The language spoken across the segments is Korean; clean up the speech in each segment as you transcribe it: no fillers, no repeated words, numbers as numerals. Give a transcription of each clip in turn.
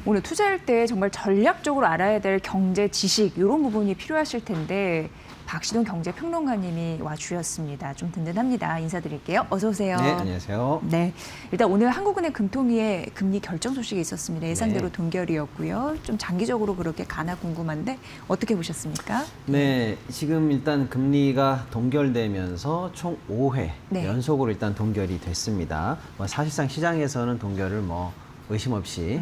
오늘 투자할 때 정말 전략적으로 알아야 될 경제 지식 이런 부분이 필요하실 텐데 박시동 경제평론가님이 와주셨습니다. 좀 든든합니다. 인사드릴게요. 어서 오세요. 네, 안녕하세요. 네, 일단 오늘 한국은행 금통위의 금리 결정 소식이 있었습니다. 예상대로 네. 동결이었고요. 좀 장기적으로 그렇게 가나 궁금한데 어떻게 보셨습니까? 네, 지금 일단 금리가 동결되면서 총 5회 네. 연속으로 일단 동결이 됐습니다. 사실상 시장에서는 동결을 의심 없이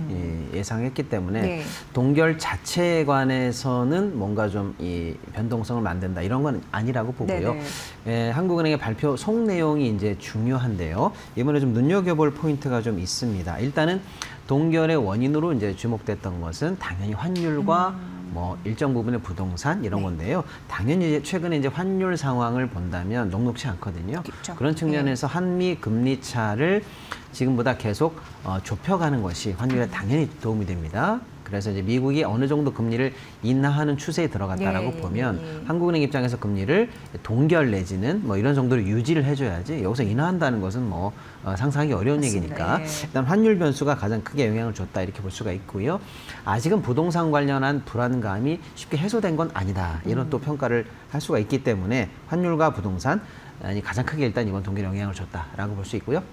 예상했기 때문에 네. 동결 자체에 관해서는 뭔가 좀 이 변동성을 만든다 이런 건 아니라고 보고요. 한국은행의 발표 속 내용이 이제 중요한데요. 이번에 좀 눈여겨볼 포인트가 좀 있습니다. 일단은 동결의 원인으로 이제 주목됐던 것은 당연히 환율과 일정 부분의 부동산 이런 건데요. 당연히 이제 최근에 이제 환율 상황을 본다면 녹록치 않거든요. 그렇죠. 그런 측면에서 한미 금리 차를 지금보다 계속 좁혀가는 것이 환율에 당연히 도움이 됩니다. 그래서 이제 미국이 어느 정도 금리를 인하하는 추세에 들어갔다라고 보면 한국은행 입장에서 금리를 동결 내지는 이런 정도로 유지를 해줘야지 여기서 인하한다는 것은 상상하기 어려운 맞습니다. 얘기니까 일단 환율 변수가 가장 크게 영향을 줬다 이렇게 볼 수가 있고요. 아직은 부동산 관련한 불안감이 쉽게 해소된 건 아니다 이런 또 평가를 할 수가 있기 때문에 환율과 부동산이 가장 크게 일단 이번 동결에 영향을 줬다라고 볼 수 있고요.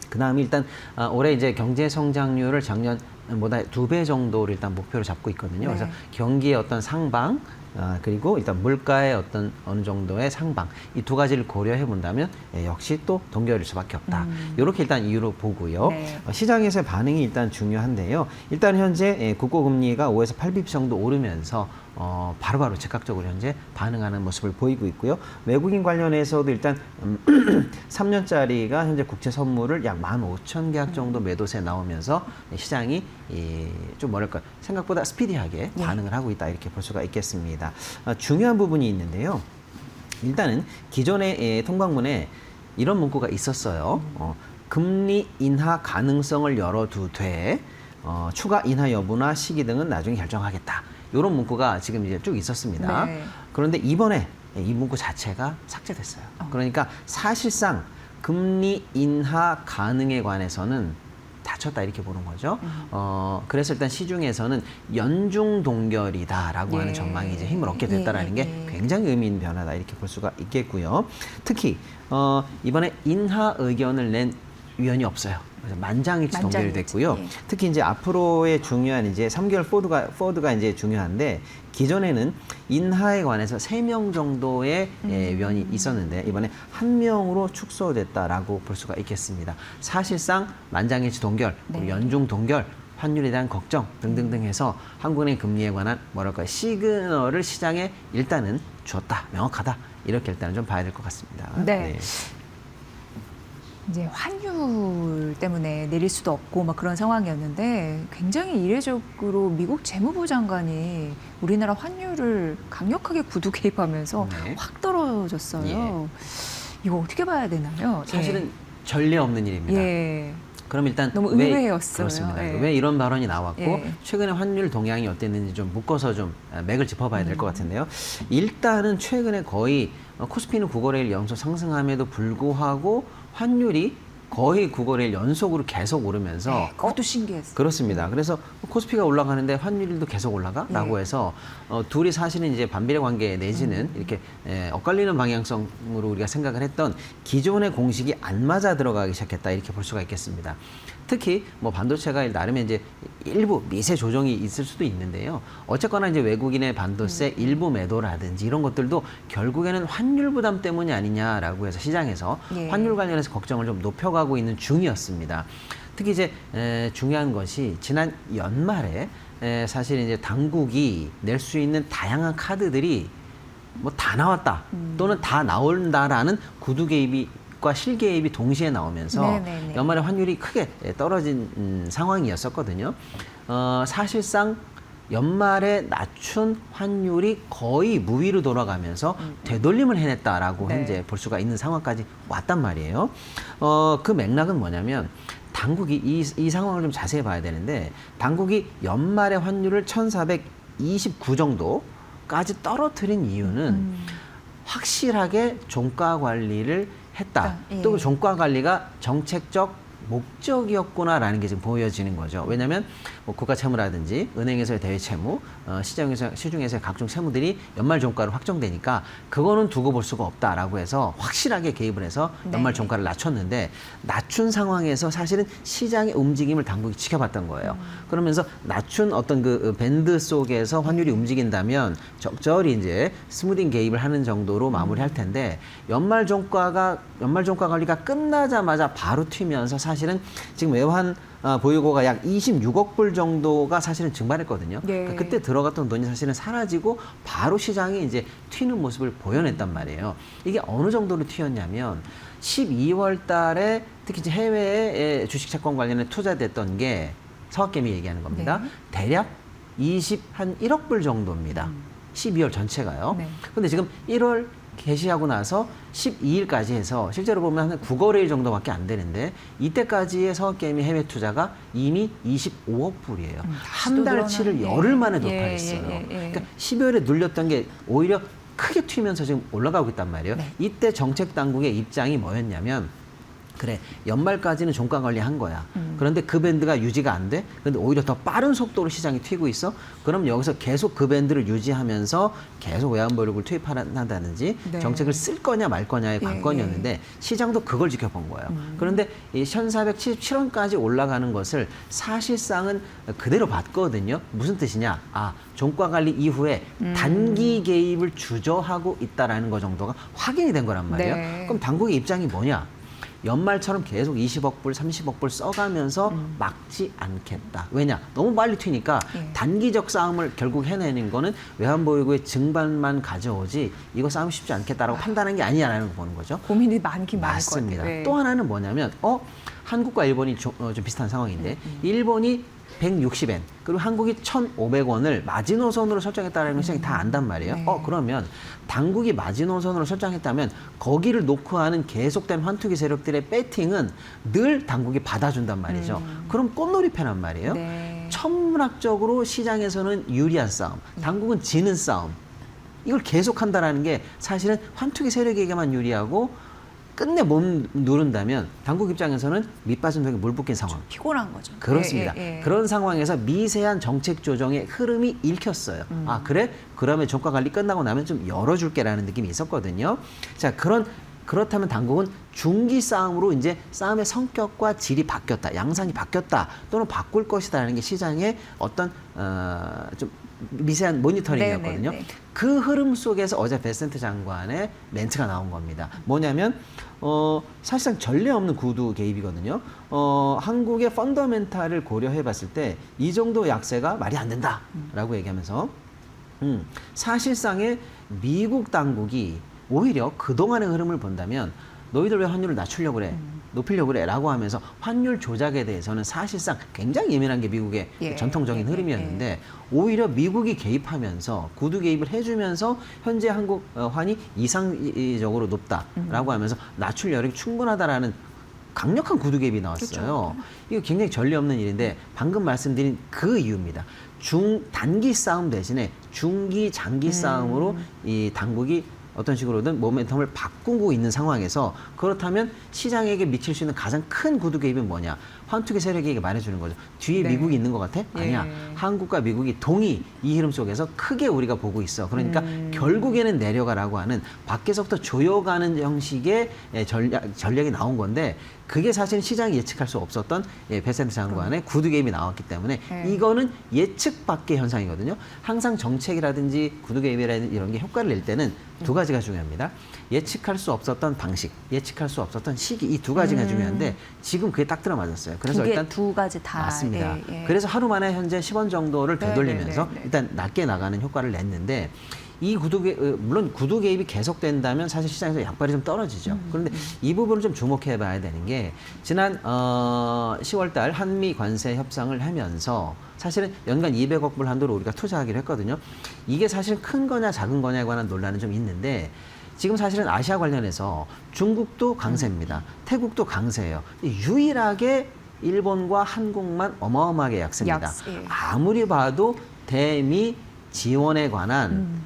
그 다음에 일단 올해 이제 경제 성장률을 작년보다 2배 정도를 일단 목표로 잡고 있거든요. 그래서 경기의 어떤 상방 그리고 일단 물가의 어느 정도의 상방 이 두 가지를 고려해 본다면 역시 또 동결일 수밖에 없다. 이렇게 일단 이유로 보고요. 시장에서의 반응이 일단 중요한데요. 일단 현재 국고금리가 5에서 8bp 정도 오르면서 바로바로 즉각적으로 현재 반응하는 모습을 보이고 있고요. 외국인 관련해서도 일단 3년짜리가 현재 국채 선물을 약 15,000계약 정도 매도세 나오면서 시장이 좀 생각보다 스피디하게 반응을 하고 있다 이렇게 볼 수가 있겠습니다. 중요한 부분이 있는데요. 일단은 기존의 통방문에 이런 문구가 있었어요. 금리 인하 가능성을 열어두되 추가 인하 여부나 시기 등은 나중에 결정하겠다. 이런 문구가 지금 이제 쭉 있었습니다. 그런데 이번에 이 문구 자체가 삭제됐어요. 그러니까 사실상 금리 인하 가능에 관해서는 닫혔다 이렇게 보는 거죠. 그래서 일단 시중에서는 연중 동결이다라고 하는 전망이 이제 힘을 얻게 됐다라는 게 굉장히 의미 있는 변화다 이렇게 볼 수가 있겠고요. 특히 이번에 인하 의견을 낸 위원이 없어요. 그래서 만장일치 동결이 됐고요. 특히 이제 앞으로의 중요한 이제 3개월 포드가 이제 중요한데 기존에는 인하에 관해서 3명 정도의 위원이 있었는데 이번에 1명으로 축소됐다라고 볼 수가 있겠습니다. 사실상 만장일치 동결, 연중 동결, 환율에 대한 걱정 등등등 해서 한국은행 금리에 관한 시그널을 시장에 일단은 줬다, 명확하다 이렇게 일단은 좀 봐야 될 것 같습니다. 네. 이제 환율 때문에 내릴 수도 없고 그런 상황이었는데 굉장히 이례적으로 미국 재무부 장관이 우리나라 환율을 강력하게 구두 개입하면서 확 떨어졌어요. 이거 어떻게 봐야 되나요? 사실은 전례 없는 일입니다. 그럼 일단 너무 의외였어요. 그렇습니다. 왜 이런 발언이 나왔고 최근에 환율 동향이 어땠는지 좀 묶어서 좀 맥을 짚어봐야 될 것 같은데요. 일단은 최근에 거의 코스피는 9거래일 연속 상승함에도 불구하고 환율이 거의 9거래일 연속으로 계속 오르면서 그것도 신기했어요. 그렇습니다. 그래서 코스피가 올라가는데 환율도 계속 올라가라고 해서 둘이 사실은 이제 반비례 관계 내지는 이렇게 엇갈리는 방향성으로 우리가 생각을 했던 기존의 공식이 안 맞아 들어가기 시작했다 이렇게 볼 수가 있겠습니다. 특히 반도체가 나름의 이제 일부 미세 조정이 있을 수도 있는데요. 어쨌거나 이제 외국인의 반도체 일부 매도라든지 이런 것들도 결국에는 환율 부담 때문이 아니냐라고 해서 시장에서 환율 관련해서 걱정을 좀 높여가고 있는 중이었습니다. 특히 이제 중요한 것이 지난 연말에 사실 이제 당국이 낼 수 있는 다양한 카드들이 다 나왔다 또는 다 나온다라는 구두 개입과 실개입이 동시에 나오면서 연말에 환율이 크게 떨어진 상황이었었거든요. 사실상 연말에 낮춘 환율이 거의 무위로 돌아가면서 되돌림을 해냈다라고 현재 볼 수가 있는 상황까지 왔단 말이에요. 그 맥락은 뭐냐면 당국이 이 상황을 좀 자세히 봐야 되는데 당국이 연말에 환율을 1429 정도까지 떨어뜨린 이유는 확실하게 종가 관리를 했다. 또 그 종가 관리가 정책적 목적이었구나라는 게 지금 보여지는 거죠. 왜냐하면 뭐 국가 채무라든지 은행에서의 대외 채무, 시중에서의 각종 채무들이 연말 종가로 확정되니까 그거는 두고 볼 수가 없다라고 해서 확실하게 개입을 해서 연말 종가를 낮췄는데 낮춘 상황에서 사실은 시장의 움직임을 당국이 지켜봤던 거예요. 그러면서 낮춘 어떤 그 밴드 속에서 환율이 움직인다면 적절히 이제 스무딩 개입을 하는 정도로 마무리할 텐데 연말 종가 관리가 끝나자마자 바로 튀면서 사실은 지금 외환 보유고가 약 26억 불 정도가 사실은 증발했거든요. 네. 그러니까 그때 들어갔던 돈이 사실은 사라지고 바로 시장이 이제 튀는 모습을 보여냈단 말이에요. 이게 어느 정도로 튀었냐면 12월 달에 특히 이제 해외에 주식 채권 관련해 투자됐던 게 서학개미 얘기하는 겁니다. 네. 대략 1억 불 정도입니다. 12월 전체가요. 네. 근데 지금 1월 개시하고 나서 12일까지 해서 실제로 보면 한 9거래일 정도밖에 안 되는데 이때까지의 서학개미 해외 투자가 이미 25억 불이에요. 한 달치를 열흘 만에 돌파했어요. 그러니까 12월에 눌렸던 게 오히려 크게 튀면서 지금 올라가고 있단 말이에요. 네. 이때 정책 당국의 입장이 뭐였냐면 그래 연말까지는 종가 관리한 거야. 그런데 그 밴드가 유지가 안 돼. 그런데 오히려 더 빠른 속도로 시장이 튀고 있어. 그럼 여기서 계속 그 밴드를 유지하면서 계속 외환보유고를 투입한다든지 네. 정책을 쓸 거냐 말 거냐의 관건이었는데 시장도 그걸 지켜본 거예요. 그런데 이 1,477원까지 올라가는 것을 사실상은 그대로 봤거든요. 무슨 뜻이냐? 종가 관리 이후에 단기 개입을 주저하고 있다라는 거 정도가 확인이 된 거란 말이에요. 네. 그럼 당국의 입장이 뭐냐? 연말처럼 계속 20억 불, 30억 불 써가면서 막지 않겠다. 왜냐? 너무 빨리 튀니까 단기적 싸움을 결국 해내는 거는 외환보유고의 증발만 가져오지 이거 싸움 쉽지 않겠다라고 판단한 게 아니냐라는 거 보는 거죠. 고민이 많긴 많을 것 맞습니다. 같아요. 네. 또 하나는 뭐냐면 한국과 일본이 좀 비슷한 상황인데 일본이 160엔 그리고 한국이 1,500원을 마지노선으로 설정했다는 걸 시장이 다 안단 말이에요. 네. 그러면 당국이 마지노선으로 설정했다면 거기를 놓고 하는 계속된 환투기 세력들의 배팅은 늘 당국이 받아준단 말이죠. 그럼 꽃놀이 패란 말이에요. 네. 천문학적으로 시장에서는 유리한 싸움, 당국은 지는 싸움. 이걸 계속한다라는 게 사실은 환투기 세력에게만 유리하고 끝내 못 누른다면 당국 입장에서는 밑빠진 독에 물 붓긴 상황. 피곤한 거죠. 그렇습니다. 그런 상황에서 미세한 정책 조정의 흐름이 읽혔어요. 그래? 그러면 종가 관리 끝나고 나면 좀 열어줄게라는 느낌이 있었거든요. 자, 그렇다면 당국은 중기 싸움으로 이제 싸움의 성격과 질이 바뀌었다, 양상이 바뀌었다, 또는 바꿀 것이다라는 게 시장의 어떤 좀 미세한 모니터링이었거든요. 그 흐름 속에서 어제 베센트 장관의 멘트가 나온 겁니다. 뭐냐면 사실상 전례 없는 구두 개입이거든요. 한국의 펀더멘탈을 고려해 봤을 때 이 정도 약세가 말이 안 된다라고 얘기하면서 사실상의 미국 당국이 오히려 그동안의 흐름을 본다면 너희들 왜 환율을 낮추려고 그래? 높이려고 그래? 라고 하면서 환율 조작에 대해서는 사실상 굉장히 예민한 게 미국의 전통적인 흐름이었는데 오히려 미국이 개입하면서 구두 개입을 해주면서 현재 한국 환이 이상적으로 높다라고 하면서 낮출 여력이 충분하다라는 강력한 구두 개입이 나왔어요. 그렇죠. 이거 굉장히 전례 없는 일인데 방금 말씀드린 그 이유입니다. 단기 싸움 대신에 중기, 장기 싸움으로 이 당국이 어떤 식으로든 모멘텀을 바꾸고 있는 상황에서 그렇다면 시장에게 미칠 수 있는 가장 큰 구두 개입은 뭐냐? 환투기 세력에게 말해주는 거죠. 뒤에 미국이 있는 것 같아? 아니야. 한국과 미국이 동이 이 흐름 속에서 크게 우리가 보고 있어. 그러니까 결국에는 내려가라고 하는 밖에서부터 조여가는 형식의 전략이 나온 건데 그게 사실 시장이 예측할 수 없었던 베센트 장관의 구두 개입이 나왔기 때문에 이거는 예측 밖의 현상이거든요. 항상 정책이라든지 구두 개입이라든지 이런 게 효과를 낼 때는 두 가지가 중요합니다. 예측할 수 없었던 방식, 예측할 수 없었던 시기 이 두 가지가 중요한데 지금 그게 딱 들어맞았어요. 그래서 일단 두 가지 다 맞습니다. 그래서 하루 만에 현재 10원 정도를 되돌리면서 네. 일단 낮게 나가는 효과를 냈는데 이 물론 구두 개입이 계속된다면 사실 시장에서 약발이 좀 떨어지죠. 그런데 이 부분을 좀 주목해 봐야 되는 게 지난 10월 달 한미 관세 협상을 하면서 사실은 연간 200억 불 한도로 우리가 투자하기로 했거든요. 이게 사실 큰 거냐 작은 거냐에 관한 논란은 좀 있는데 지금 사실은 아시아 관련해서 중국도 강세입니다. 태국도 강세예요. 유일하게 일본과 한국만 어마어마하게 약세입니다. 아무리 봐도 대미 지원에 관한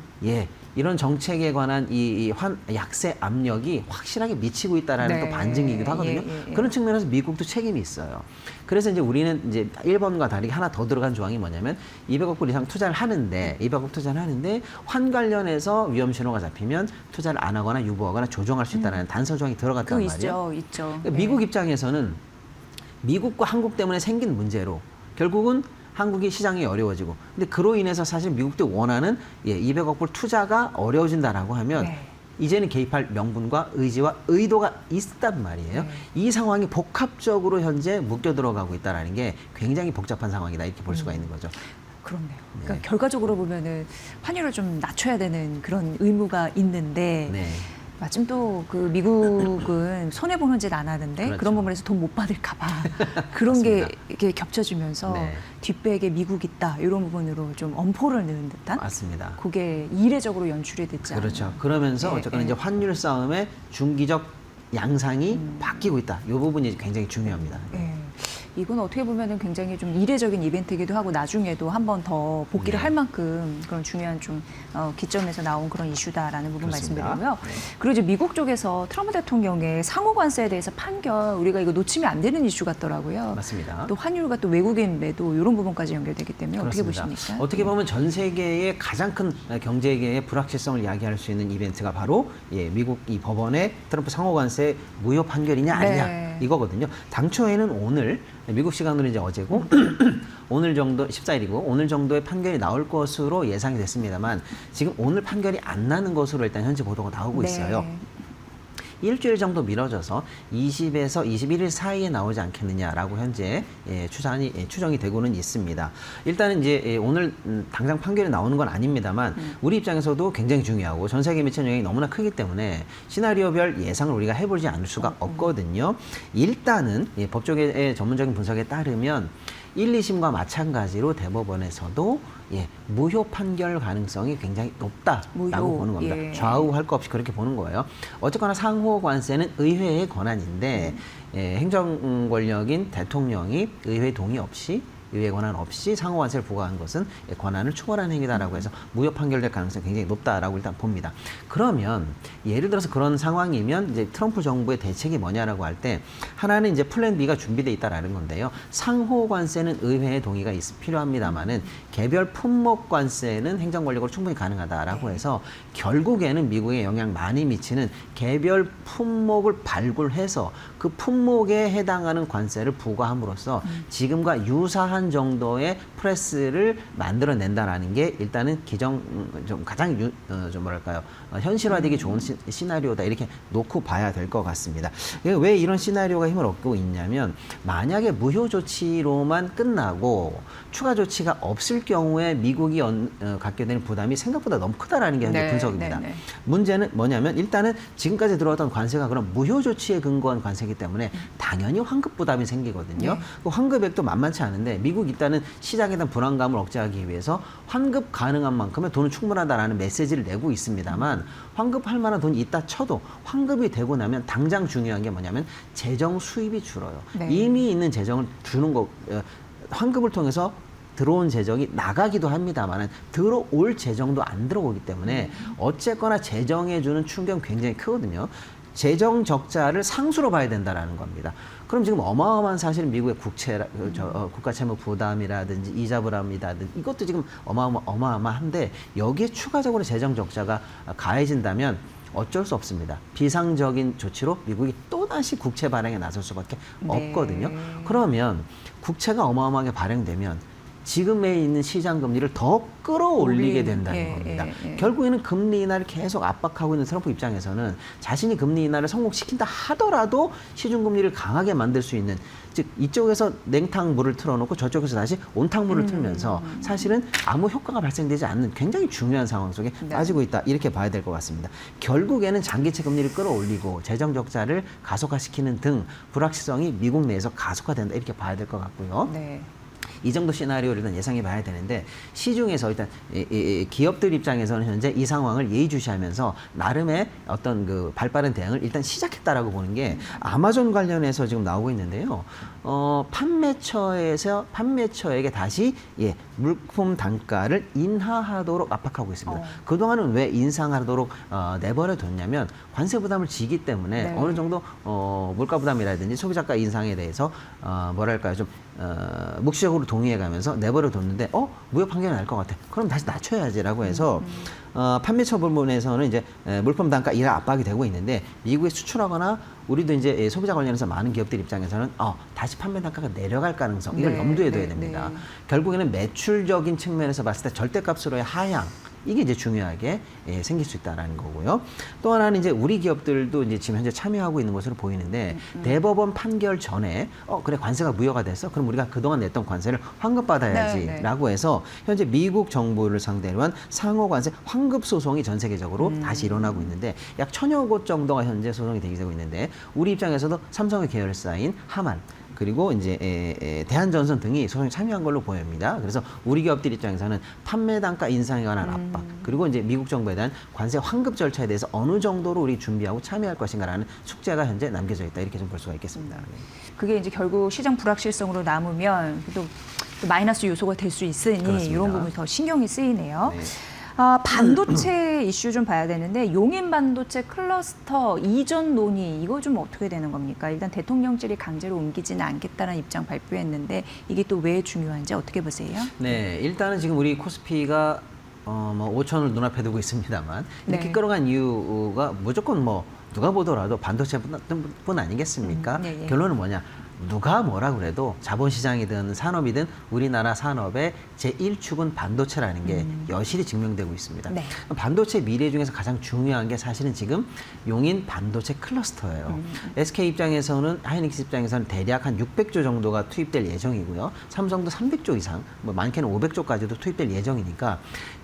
이런 정책에 관한 이 약세 압력이 확실하게 미치고 있다라는 네. 또 반증이기도 하거든요. 예. 그런 측면에서 미국도 책임이 있어요. 그래서 이제 우리는 이제 일본과 다르게 하나 더 들어간 조항이 뭐냐면 200억 불 이상 투자를 하는데 200억 투자를 하는데 환 관련해서 위험 신호가 잡히면 투자를 안 하거나 유보하거나 조정할 수 있다는 단서 조항이 들어갔단 그거 말이에요. 있죠. 그러니까 미국 입장에서는 미국과 한국 때문에 생긴 문제로 결국은 한국이 시장이 어려워지고 근데 그로 인해서 사실 미국도 원하는 200억 불 투자가 어려워진다라고 하면 네. 이제는 개입할 명분과 의지와 의도가 있단 말이에요. 네. 이 상황이 복합적으로 현재 묶여 들어가고 있다는 게 굉장히 복잡한 상황이다 이렇게 볼 수가 있는 거죠. 그렇네요. 네. 그러니까 결과적으로 보면은 환율을 좀 낮춰야 되는 그런 의무가 있는데 네. 마침 또 그 미국은 손해 보는 짓 안 하는데 그렇죠. 그런 부분에서 돈 못 받을까봐 그런 게 맞습니다. 이렇게 겹쳐지면서 네. 뒷백에 미국 있다 이런 부분으로 좀 엄포를 넣은 듯한 맞습니다. 그게 이례적으로 연출이 됐지 않나. 그렇죠. 그러면서 네, 어쨌거나 네. 이제 환율 싸움의 중기적 양상이 바뀌고 있다. 이 부분이 굉장히 중요합니다. 예. 이건 어떻게 보면은 굉장히 좀 이례적인 이벤트이기도 하고 나중에도 한 번 더 복귀를 네. 할 만큼 그런 중요한 좀 기점에서 나온 그런 이슈다라는 부분 그렇습니다. 말씀드리고요. 네. 그리고 이제 미국 쪽에서 트럼프 대통령의 상호 관세에 대해서 판결 우리가 이거 놓치면 안 되는 이슈 같더라고요. 맞습니다. 또 환율과 또 외국인 매도 이런 부분까지 연결되기 때문에 그렇습니다. 어떻게 보십니까? 어떻게 보면 전 세계의 가장 큰 경제계의 불확실성을 이야기할 수 있는 이벤트가 바로 미국 이 법원의 트럼프 상호관세 무효 판결이냐 아니냐 네. 이거거든요. 당초에는 오늘 미국 시간으로 이제 어제고 오늘 정도 14일이고 오늘 정도의 판결이 나올 것으로 예상이 됐습니다만 지금 오늘 판결이 안 나는 것으로 일단 현재 보도가 나오고 네. 있어요. 일주일 정도 미뤄져서 20에서 21일 사이에 나오지 않겠느냐라고 현재 추정이 되고는 있습니다. 일단은 이제 오늘 당장 판결이 나오는 건 아닙니다만 우리 입장에서도 굉장히 중요하고 전 세계에 미치는 영향이 너무나 크기 때문에 시나리오별 예상을 우리가 해보지 않을 수가 없거든요. 일단은 법조계의 전문적인 분석에 따르면 1, 2심과 마찬가지로 대법원에서도 무효 판결 가능성이 굉장히 높다라고 무효, 보는 겁니다. 예. 좌우할 거 없이 그렇게 보는 거예요. 어쨌거나 상호 관세는 의회의 권한인데 행정 권력인 대통령이 의회 동의 없이 의회 권한 없이 상호 관세를 부과한 것은 권한을 초월한 행위다라고 해서 무효 판결될 가능성이 굉장히 높다라고 일단 봅니다. 그러면 예를 들어서 그런 상황이면 이제 트럼프 정부의 대책이 뭐냐라고 할 때 하나는 이제 플랜 B가 준비돼 있다라는 건데요. 상호 관세는 의회의 동의가 필요합니다만은 개별 품목 관세는 행정 권력으로 충분히 가능하다라고 해서 결국에는 미국에 영향 많이 미치는 개별 품목을 발굴해서 그 품목에 해당하는 관세를 부과함으로써 지금과 유사한 정도의 프레스를 만들어낸다라는 게 일단은 좀 가장 좀 뭐랄까요 현실화되기 좋은 시나리오다 이렇게 놓고 봐야 될 것 같습니다. 왜 이런 시나리오가 힘을 얻고 있냐면 만약에 무효 조치로만 끝나고 추가 조치가 없을 경우에 미국이 갖게 되는 부담이 생각보다 너무 크다라는 게 현재 분석입니다. 문제는 뭐냐면 일단은 지금까지 들어왔던 관세가 그런 무효 조치에 근거한 관세이기 때문에 당연히 환급 부담이 생기거든요. 그 환급액도 만만치 않은데 미국 일단은 시장에 대한 불안감을 억제하기 위해서 환급 가능한 만큼의 돈은 충분하다라는 메시지를 내고 있습니다만 환급할 만한 돈이 있다 쳐도 환급이 되고 나면 당장 중요한 게 뭐냐면 재정 수입이 줄어요. 네. 이미 있는 재정을 주는 거 환급을 통해서 들어온 재정이 나가기도 합니다만 들어올 재정도 안 들어오기 때문에 어쨌거나 재정에 주는 충격은 굉장히 크거든요. 재정 적자를 상수로 봐야 된다라는 겁니다. 그럼 지금 어마어마한 사실 미국의 국가 채무 부담이라든지 이자 부담이라든지 이것도 지금 어마어마한데 여기에 추가적으로 재정 적자가 가해진다면 어쩔 수 없습니다. 비상적인 조치로 미국이 또다시 국채 발행에 나설 수밖에 없거든요. 그러면 국채가 어마어마하게 발행되면 지금에 있는 시장 금리를 더 끌어올리게 된다는 겁니다. 결국에는 금리 인하를 계속 압박하고 있는 트럼프 입장에서는 자신이 금리 인하를 성공시킨다 하더라도 시중 금리를 강하게 만들 수 있는 즉 이쪽에서 냉탕물을 틀어놓고 저쪽에서 다시 온탕물을 틀면서 사실은 아무 효과가 발생되지 않는 굉장히 중요한 상황 속에 빠지고 있다 이렇게 봐야 될 것 같습니다. 결국에는 장기채 금리를 끌어올리고 재정 적자를 가속화시키는 등 불확실성이 미국 내에서 가속화된다 이렇게 봐야 될 것 같고요. 이 정도 시나리오를 일단 예상해 봐야 되는데 시중에서 일단 이 기업들 입장에서는 현재 이 상황을 예의주시하면서 나름의 어떤 그 발빠른 대응을 일단 시작했다라고 보는 게 아마존 관련해서 지금 나오고 있는데요. 판매처에게 다시 물품 단가를 인하하도록 압박하고 있습니다. 그동안은 왜 인상하도록 내버려 뒀냐면 관세 부담을 지기 때문에 네. 어느 정도 물가 부담이라든지 소비자가 인상에 대해서 뭐랄까요 좀 묵시적으로 동의해가면서 내버려 뒀는데 무역 판결이 날 것 같아. 그럼 다시 낮춰야지라고 해서 판매처 부분에서는 이제 물품 단가 인하 압박이 되고 있는데 미국에 수출하거나 우리도 이제 소비자 관련해서 많은 기업들 입장에서는 다시 판매 단가가 내려갈 가능성 이걸 네, 염두에 둬야 네, 됩니다. 네. 결국에는 매출적인 측면에서 봤을 때 절대값으로의 하향 이게 이제 중요하게 생길 수 있다라는 거고요. 또 하나는 이제 우리 기업들도 이제 지금 현재 참여하고 있는 것으로 보이는데 대법원 판결 전에 그래 관세가 무효가 됐어. 그럼 우리가 그동안 냈던 관세를 환급받아야지라고 해서 현재 미국 정부를 상대로 한 상호 관세 환급 소송이 전 세계적으로 다시 일어나고 있는데 약 1000여 곳 정도가 현재 소송이 대기되고 있는데 우리 입장에서도 삼성의 계열사인 하만 그리고 이제 대한전선 등이 소송에 참여한 걸로 보입니다. 그래서 우리 기업들 입장에서는 판매 단가 인상에 관한 압박 그리고 이제 미국 정부에 대한 관세 환급 절차에 대해서 어느 정도로 우리 준비하고 참여할 것인가라는 숙제가 현재 남겨져 있다 이렇게 좀 볼 수가 있겠습니다. 그게 이제 결국 시장 불확실성으로 남으면 또 마이너스 요소가 될 수 있으니 그렇습니다. 이런 부분이 더 신경이 쓰이네요. 네. 반도체 이슈 좀 봐야 되는데 용인 반도체 클러스터 이전 논의 이거 좀 어떻게 되는 겁니까? 일단 대통령실이 강제로 옮기지는 않겠다는 입장 발표했는데 이게 또 왜 중요한지 어떻게 보세요? 네, 일단은 지금 우리 코스피가 뭐 5천을 눈앞에 두고 있습니다만 이렇게 네. 끌어간 이유가 무조건 뭐 누가 보더라도 반도체뿐 아니겠습니까? 네. 결론은 뭐냐? 누가 뭐라 그래도 자본시장이든 산업이든 우리나라 산업의 제1축은 반도체라는 게 여실히 증명되고 있습니다. 네. 반도체 미래 중에서 가장 중요한 게 사실은 지금 용인 반도체 클러스터예요. SK 입장에서는 하이닉스 입장에서는 대략 한 600조 정도가 투입될 예정이고요. 삼성도 300조 이상, 뭐 많게는 500조까지도 투입될 예정이니까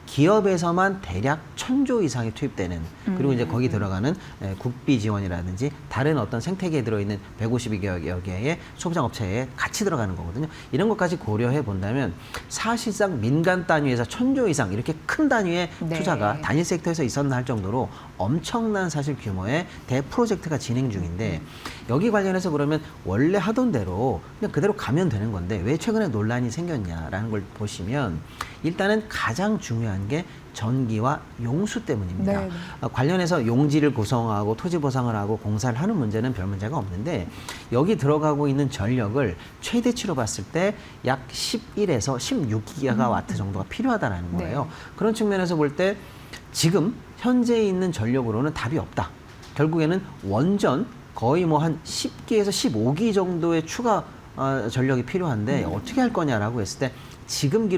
기업에서만 대략 1000조 이상이 투입되는 그리고 이제 거기 들어가는 국비 지원이라든지 다른 어떤 생태계에 들어있는 152여 개의 소비장 업체에 같이 들어가는 거거든요. 이런 것까지 고려해 본다면 사실상 민간 단위에서 1000조 이상 이렇게 큰 단위의 네. 투자가 단일 섹터에서 있었나 할 정도로 엄청난 사실 규모의 대 프로젝트가 진행 중인데 여기 관련해서 그러면 원래 하던 대로 그냥 그대로 가면 되는 건데 왜 최근에 논란이 생겼냐라는 걸 보시면 일단은 가장 중요한 게 전기와 용수 때문입니다. 네. 관련해서 용지를 구성하고 토지 보상을 하고 공사를 하는 문제는 별 문제가 없는데 여기 들어가고 있는 전력을 최대치로 봤을 때 약 11에서 16기가와트 정도가 필요하다는 거예요. 네. 그런 측면에서 볼 때 지금 현재 있는 전력으로는 답이 없다. 결국에는 원전 거의 뭐 한 10기에서 15기 정도의 추가 전력이 필요한데 어떻게 할 거냐라고 했을 때 지금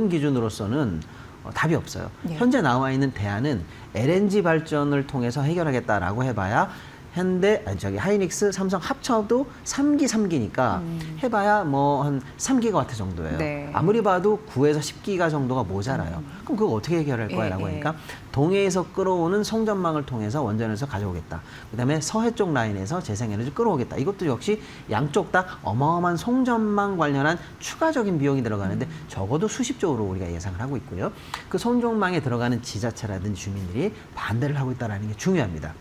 기준으로서는 답이 없어요. 예. 현재 나와 있는 대안은 LNG 발전을 통해서 해결하겠다라고 해봐야 하이닉스, 삼성 합쳐도 3기니까 해봐야 뭐 한 3기가와트 정도예요. 네. 아무리 봐도 9에서 10기가 정도가 모자라요. 그럼 그거 어떻게 해결할 거야? 라고 하니까 동해에서 끌어오는 송전망을 통해서 원전에서 가져오겠다. 그다음에 서해 쪽 라인에서 재생에너지 끌어오겠다. 이것도 역시 양쪽 다 어마어마한 송전망 관련한 추가적인 비용이 들어가는데 적어도 수십조로 우리가 예상을 하고 있고요. 그 송전망에 들어가는 지자체라든지 주민들이 반대를 하고 있다는 게 중요합니다.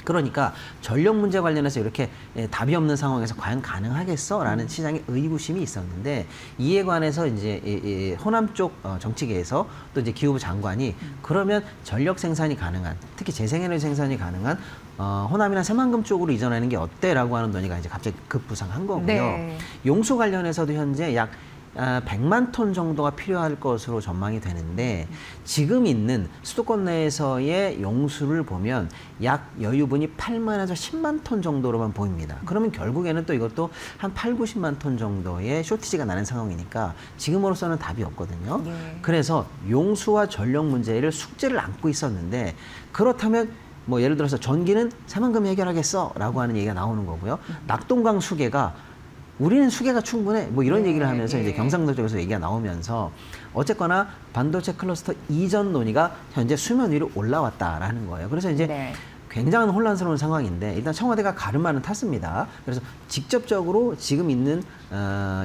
그러니까 전력 문제 관련해서 이렇게 답이 없는 상황에서 과연 가능하겠어라는 시장의 의구심이 있었는데 이에 관해서 이제 호남 쪽 정치계에서 또 이제 기후부 장관이 그러면 전력 생산이 가능한 특히 재생에너지 생산이 가능한 호남이나 새만금 쪽으로 이전하는 게 어때라고 하는 논의가 이제 갑자기 급부상한 거고요. 네. 용수 관련해서도 현재 약 100만 톤 정도가 필요할 것으로 전망이 되는데 지금 있는 수도권 내에서의 용수를 보면 약 여유분이 8만에서 10만 톤 정도로만 보입니다. 그러면 결국에는 또 이것도 한 8, 90만 톤 정도의 쇼티지가 나는 상황이니까 지금으로서는 답이 없거든요. 예. 그래서 용수와 전력 문제를 숙제를 안고 있었는데 그렇다면 뭐 예를 들어서 전기는 새만금이 해결하겠어라고 하는 얘기가 나오는 거고요. 낙동강 수계가 우리는 수계가 충분해. 뭐 이런 얘기를 하면서 이제 경상도 쪽에서 얘기가 나오면서 어쨌거나 반도체 클러스터 이전 논의가 현재 수면 위로 올라왔다라는 거예요. 그래서 이제 굉장한 혼란스러운 상황인데 일단 청와대가 가름만은 탔습니다. 그래서 직접적으로 지금 있는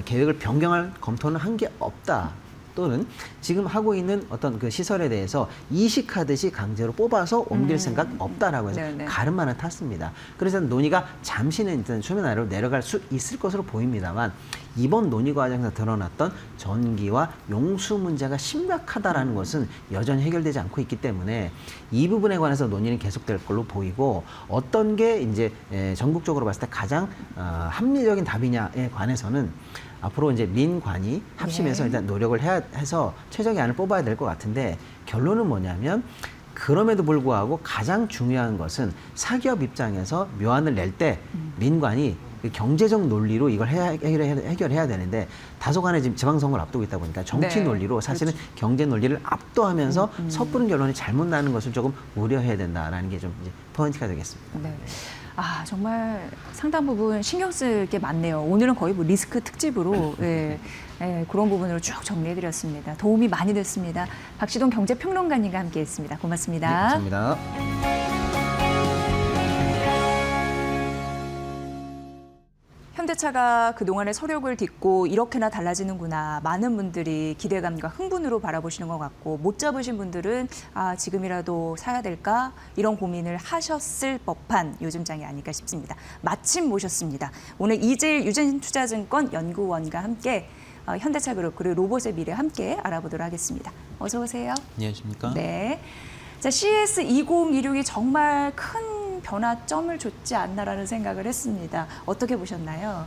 계획을 변경할 검토는 한 게 없다. 또는 지금 하고 있는 어떤 그 시설에 대해서 이식하듯이 강제로 뽑아서 옮길 생각 없다라고 해서 네네. 가름만은 탔습니다. 그래서 논의가 잠시는 일단 수면 아래로 내려갈 수 있을 것으로 보입니다만 이번 논의 과정에서 드러났던 전기와 용수 문제가 심각하다라는 것은 여전히 해결되지 않고 있기 때문에 이 부분에 관해서 논의는 계속될 걸로 보이고 어떤 게 이제 전국적으로 봤을 때 가장 합리적인 답이냐에 관해서는 앞으로 이제 민관이 합심해서 네. 일단 노력을 해야 해서 최적의 안을 뽑아야 될 것 같은데 결론은 뭐냐면 그럼에도 불구하고 가장 중요한 것은 사기업 입장에서 묘안을 낼 때 민관이 그 경제적 논리로 이걸 해결해야 되는데 다소간에 지금 지방선거를 앞두고 있다 보니까 정치 네, 논리로 사실은 경제 논리를 압도하면서 섣부른 결론이 잘못 나는 것을 조금 우려해야 된다라는 게 좀 이제 포인트가 되겠습니다. 네. 아, 정말 상당 부분 신경 쓸 게 많네요. 오늘은 거의 뭐 리스크 특집으로 그런 부분으로 쭉 정리해드렸습니다. 도움이 많이 됐습니다. 박시동 경제평론가님과 함께했습니다. 고맙습니다. 네, 감사합니다. 현대차가 그동안의 서력을 딛고 이렇게나 달라지는구나. 많은 분들이 기대감과 흥분으로 바라보시는 것 같고 못 잡으신 분들은 아, 지금이라도 사야 될까? 이런 고민을 하셨을 법한 요즘 장이 아닐까 싶습니다. 마침 모셨습니다. 오늘 이재일 유진투자증권 연구원과 함께 현대차 그룹 그리고 로봇의 미래 함께 알아보도록 하겠습니다. 어서 오세요. 안녕하십니까? 네. 자, CES 2026이 정말 큰 변화점을 줬지 않나라는 생각을 했습니다. 어떻게 보셨나요?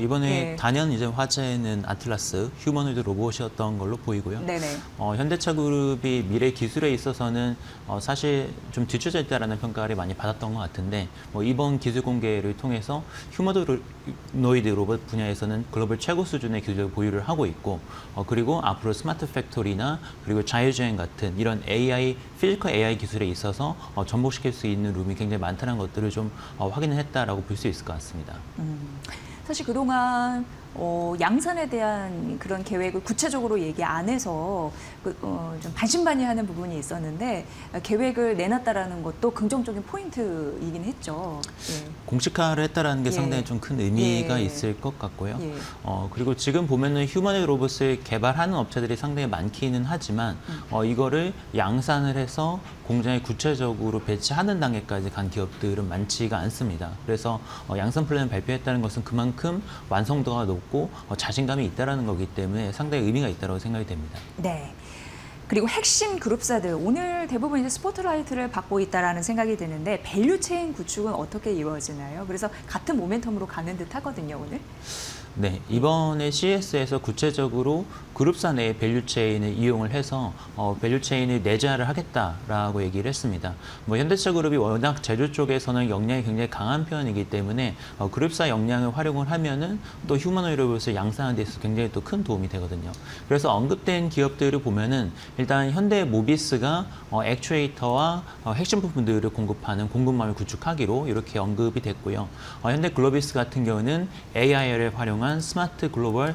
이번에 네. 단연 이제 화제는 아틀라스 휴머노이드 로봇이었던 걸로 보이고요. 네네. 현대차 그룹이 미래 기술에 있어서는 사실 좀 뒤쳐져 있다라는 평가를 많이 받았던 것 같은데 이번 기술 공개를 통해서 휴머노이드 로봇 분야에서는 글로벌 최고 수준의 기술을 보유를 하고 있고 그리고 앞으로 스마트 팩토리나 그리고 자율주행 같은 이런 AI, 피지컬 AI 기술에 있어서 접목시킬 수 있는 룸이 굉장히 많다는 것들을 좀 확인을 했다라고 볼 수 있을 것 같습니다. 사실 그동안 양산에 대한 그런 계획을 구체적으로 얘기 안 해서 좀 반신반의하는 부분이 있었는데 계획을 내놨다라는 것도 긍정적인 포인트이긴 했죠. 예. 공식화를 했다라는 게 예. 상당히 좀 큰 의미가 예. 있을 것 같고요. 예. 그리고 지금 보면은 휴머노이드 로봇을 개발하는 업체들이 상당히 많기는 하지만 이거를 양산을 해서 공장에 구체적으로 배치하는 단계까지 간 기업들은 많지가 않습니다. 그래서 양산 플랜을 발표했다는 것은 그만큼 완성도가 높고 자신감이 있다라는 거기 때문에 상당히 의미가 있다고 생각이 됩니다. 네. 그리고 핵심 그룹사들 오늘 대부분 이제 스포트라이트를 받고 있다라는 생각이 드는데 밸류체인 구축은 어떻게 이루어지나요? 그래서 같은 모멘텀으로 가는 듯 하거든요, 오늘. 네, 이번에 CES에서 구체적으로 그룹사 내의 밸류체인을 이용을 해서 밸류체인을 내재화를 하겠다라고 얘기를 했습니다. 현대차 그룹이 워낙 제조 쪽에서는 역량이 굉장히 강한 편이기 때문에 그룹사 역량을 활용을 하면은 또 휴머노이드 로봇을 양산하는 데 있어서 굉장히 또 큰 도움이 되거든요. 그래서 언급된 기업들을 보면은 일단 현대 모비스가 액추에이터와 핵심 부품들을 공급하는 공급망을 구축하기로 이렇게 언급이 됐고요. 현대 글로비스 같은 경우는 AI를 활용한 스마트 글로벌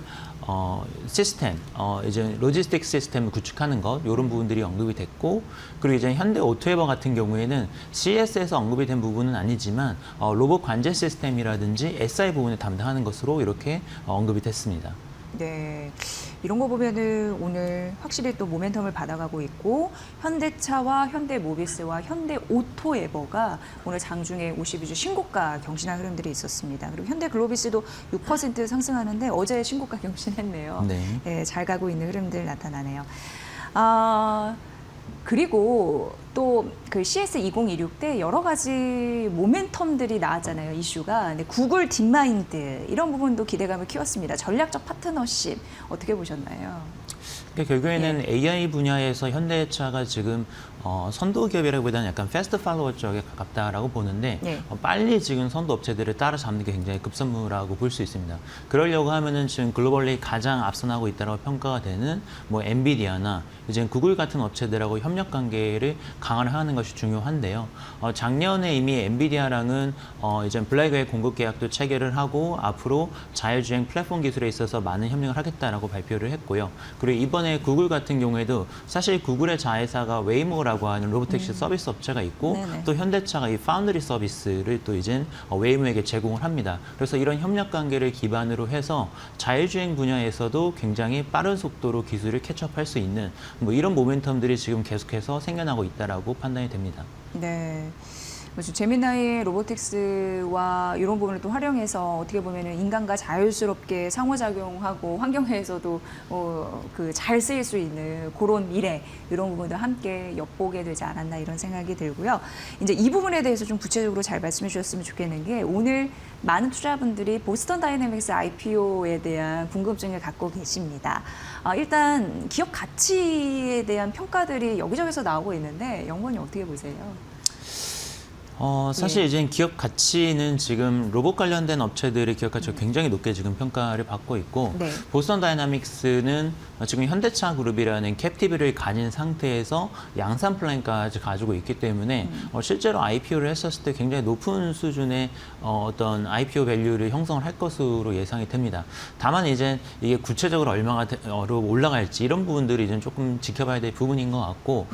시스템, 이제 로지스틱 시스템을 구축하는 것 이런 부분들이 언급이 됐고 그리고 이제 현대 오토에버 같은 경우에는 CES에서 언급이 된 부분은 아니지만 로봇 관제 시스템이라든지 SI 부분을 담당하는 것으로 이렇게 언급이 됐습니다. 네, 이런 거 보면은 오늘 확실히 또 모멘텀을 받아가고 있고 현대차와 현대모비스와 현대오토에버가 오늘 장중에 52주 신고가 경신한 흐름들이 있었습니다. 그리고 현대글로비스도 6% 상승하는데 어제 신고가 경신했네요. 네. 네, 잘 가고 있는 흐름들 나타나네요. 그리고 또 그 CS 2026 때 여러 가지 모멘텀들이 나왔잖아요, 이슈가. 근데 구글 딥마인드 이런 부분도 기대감을 키웠습니다. 전략적 파트너십 어떻게 보셨나요? 그러니까 결국에는 AI 분야에서 현대차가 지금 선도 기업이라기보다는 약간 패스트 팔로워 쪽에 가깝다라고 보는데 예. 빨리 지금 선도 업체들을 따라잡는 게 굉장히 급선무라고 볼 수 있습니다. 그러려고 하면은 지금 글로벌리 가장 앞서나고 있다고 평가가 되는 엔비디아나 이제 구글 같은 업체들하고 협력 관계를 강화하는 것이 중요한데요. 작년에 이미 엔비디아랑은 이제 블랙웨이 공급 계약도 체결을 하고 앞으로 자율주행 플랫폼 기술에 있어서 많은 협력을 하겠다라고 발표를 했고요. 그리고 이번 이번에 구글 같은 경우에도 사실 구글의 자회사가 웨이모라고 하는 로보택시 서비스 업체가 있고 네네. 또 현대차가 이 파운드리 서비스를 또 이제 웨이모에게 제공을 합니다. 그래서 이런 협력 관계를 기반으로 해서 자율주행 분야에서도 굉장히 빠른 속도로 기술을 캐치업할 수 있는 뭐 이런 모멘텀들이 지금 계속해서 생겨나고 있다라고 판단이 됩니다. 네. 제미나이의 로보틱스와 이런 부분을 또 활용해서 어떻게 보면은 인간과 자율스럽게 상호작용하고 환경에서도 잘 쓰일 수 있는 그런 미래 이런 부분도 함께 엿보게 되지 않았나 이런 생각이 들고요. 이제 이 부분에 대해서 좀 구체적으로 잘 말씀해 주셨으면 좋겠는 게 오늘 많은 투자분들이 보스턴 다이내믹스 IPO에 대한 궁금증을 갖고 계십니다. 일단 기업 가치에 대한 평가들이 여기저기서 나오고 있는데 영건이 어떻게 보세요? 사실 예. 이제 기업 가치는 지금 로봇 관련된 업체들의 기업 가치가 굉장히 높게 지금 평가를 받고 있고 네. 보스턴 다이나믹스는 지금 현대차 그룹이라는 캡티브를 가진 상태에서 양산 플랜까지 가지고 있기 때문에 실제로 IPO를 했었을 때 굉장히 높은 수준의 어떤 IPO 밸류를 형성을 할 것으로 예상이 됩니다. 다만 이제 이게 구체적으로 얼마가 올라갈지 이런 부분들이 이제 조금 지켜봐야 될 부분인 것 같고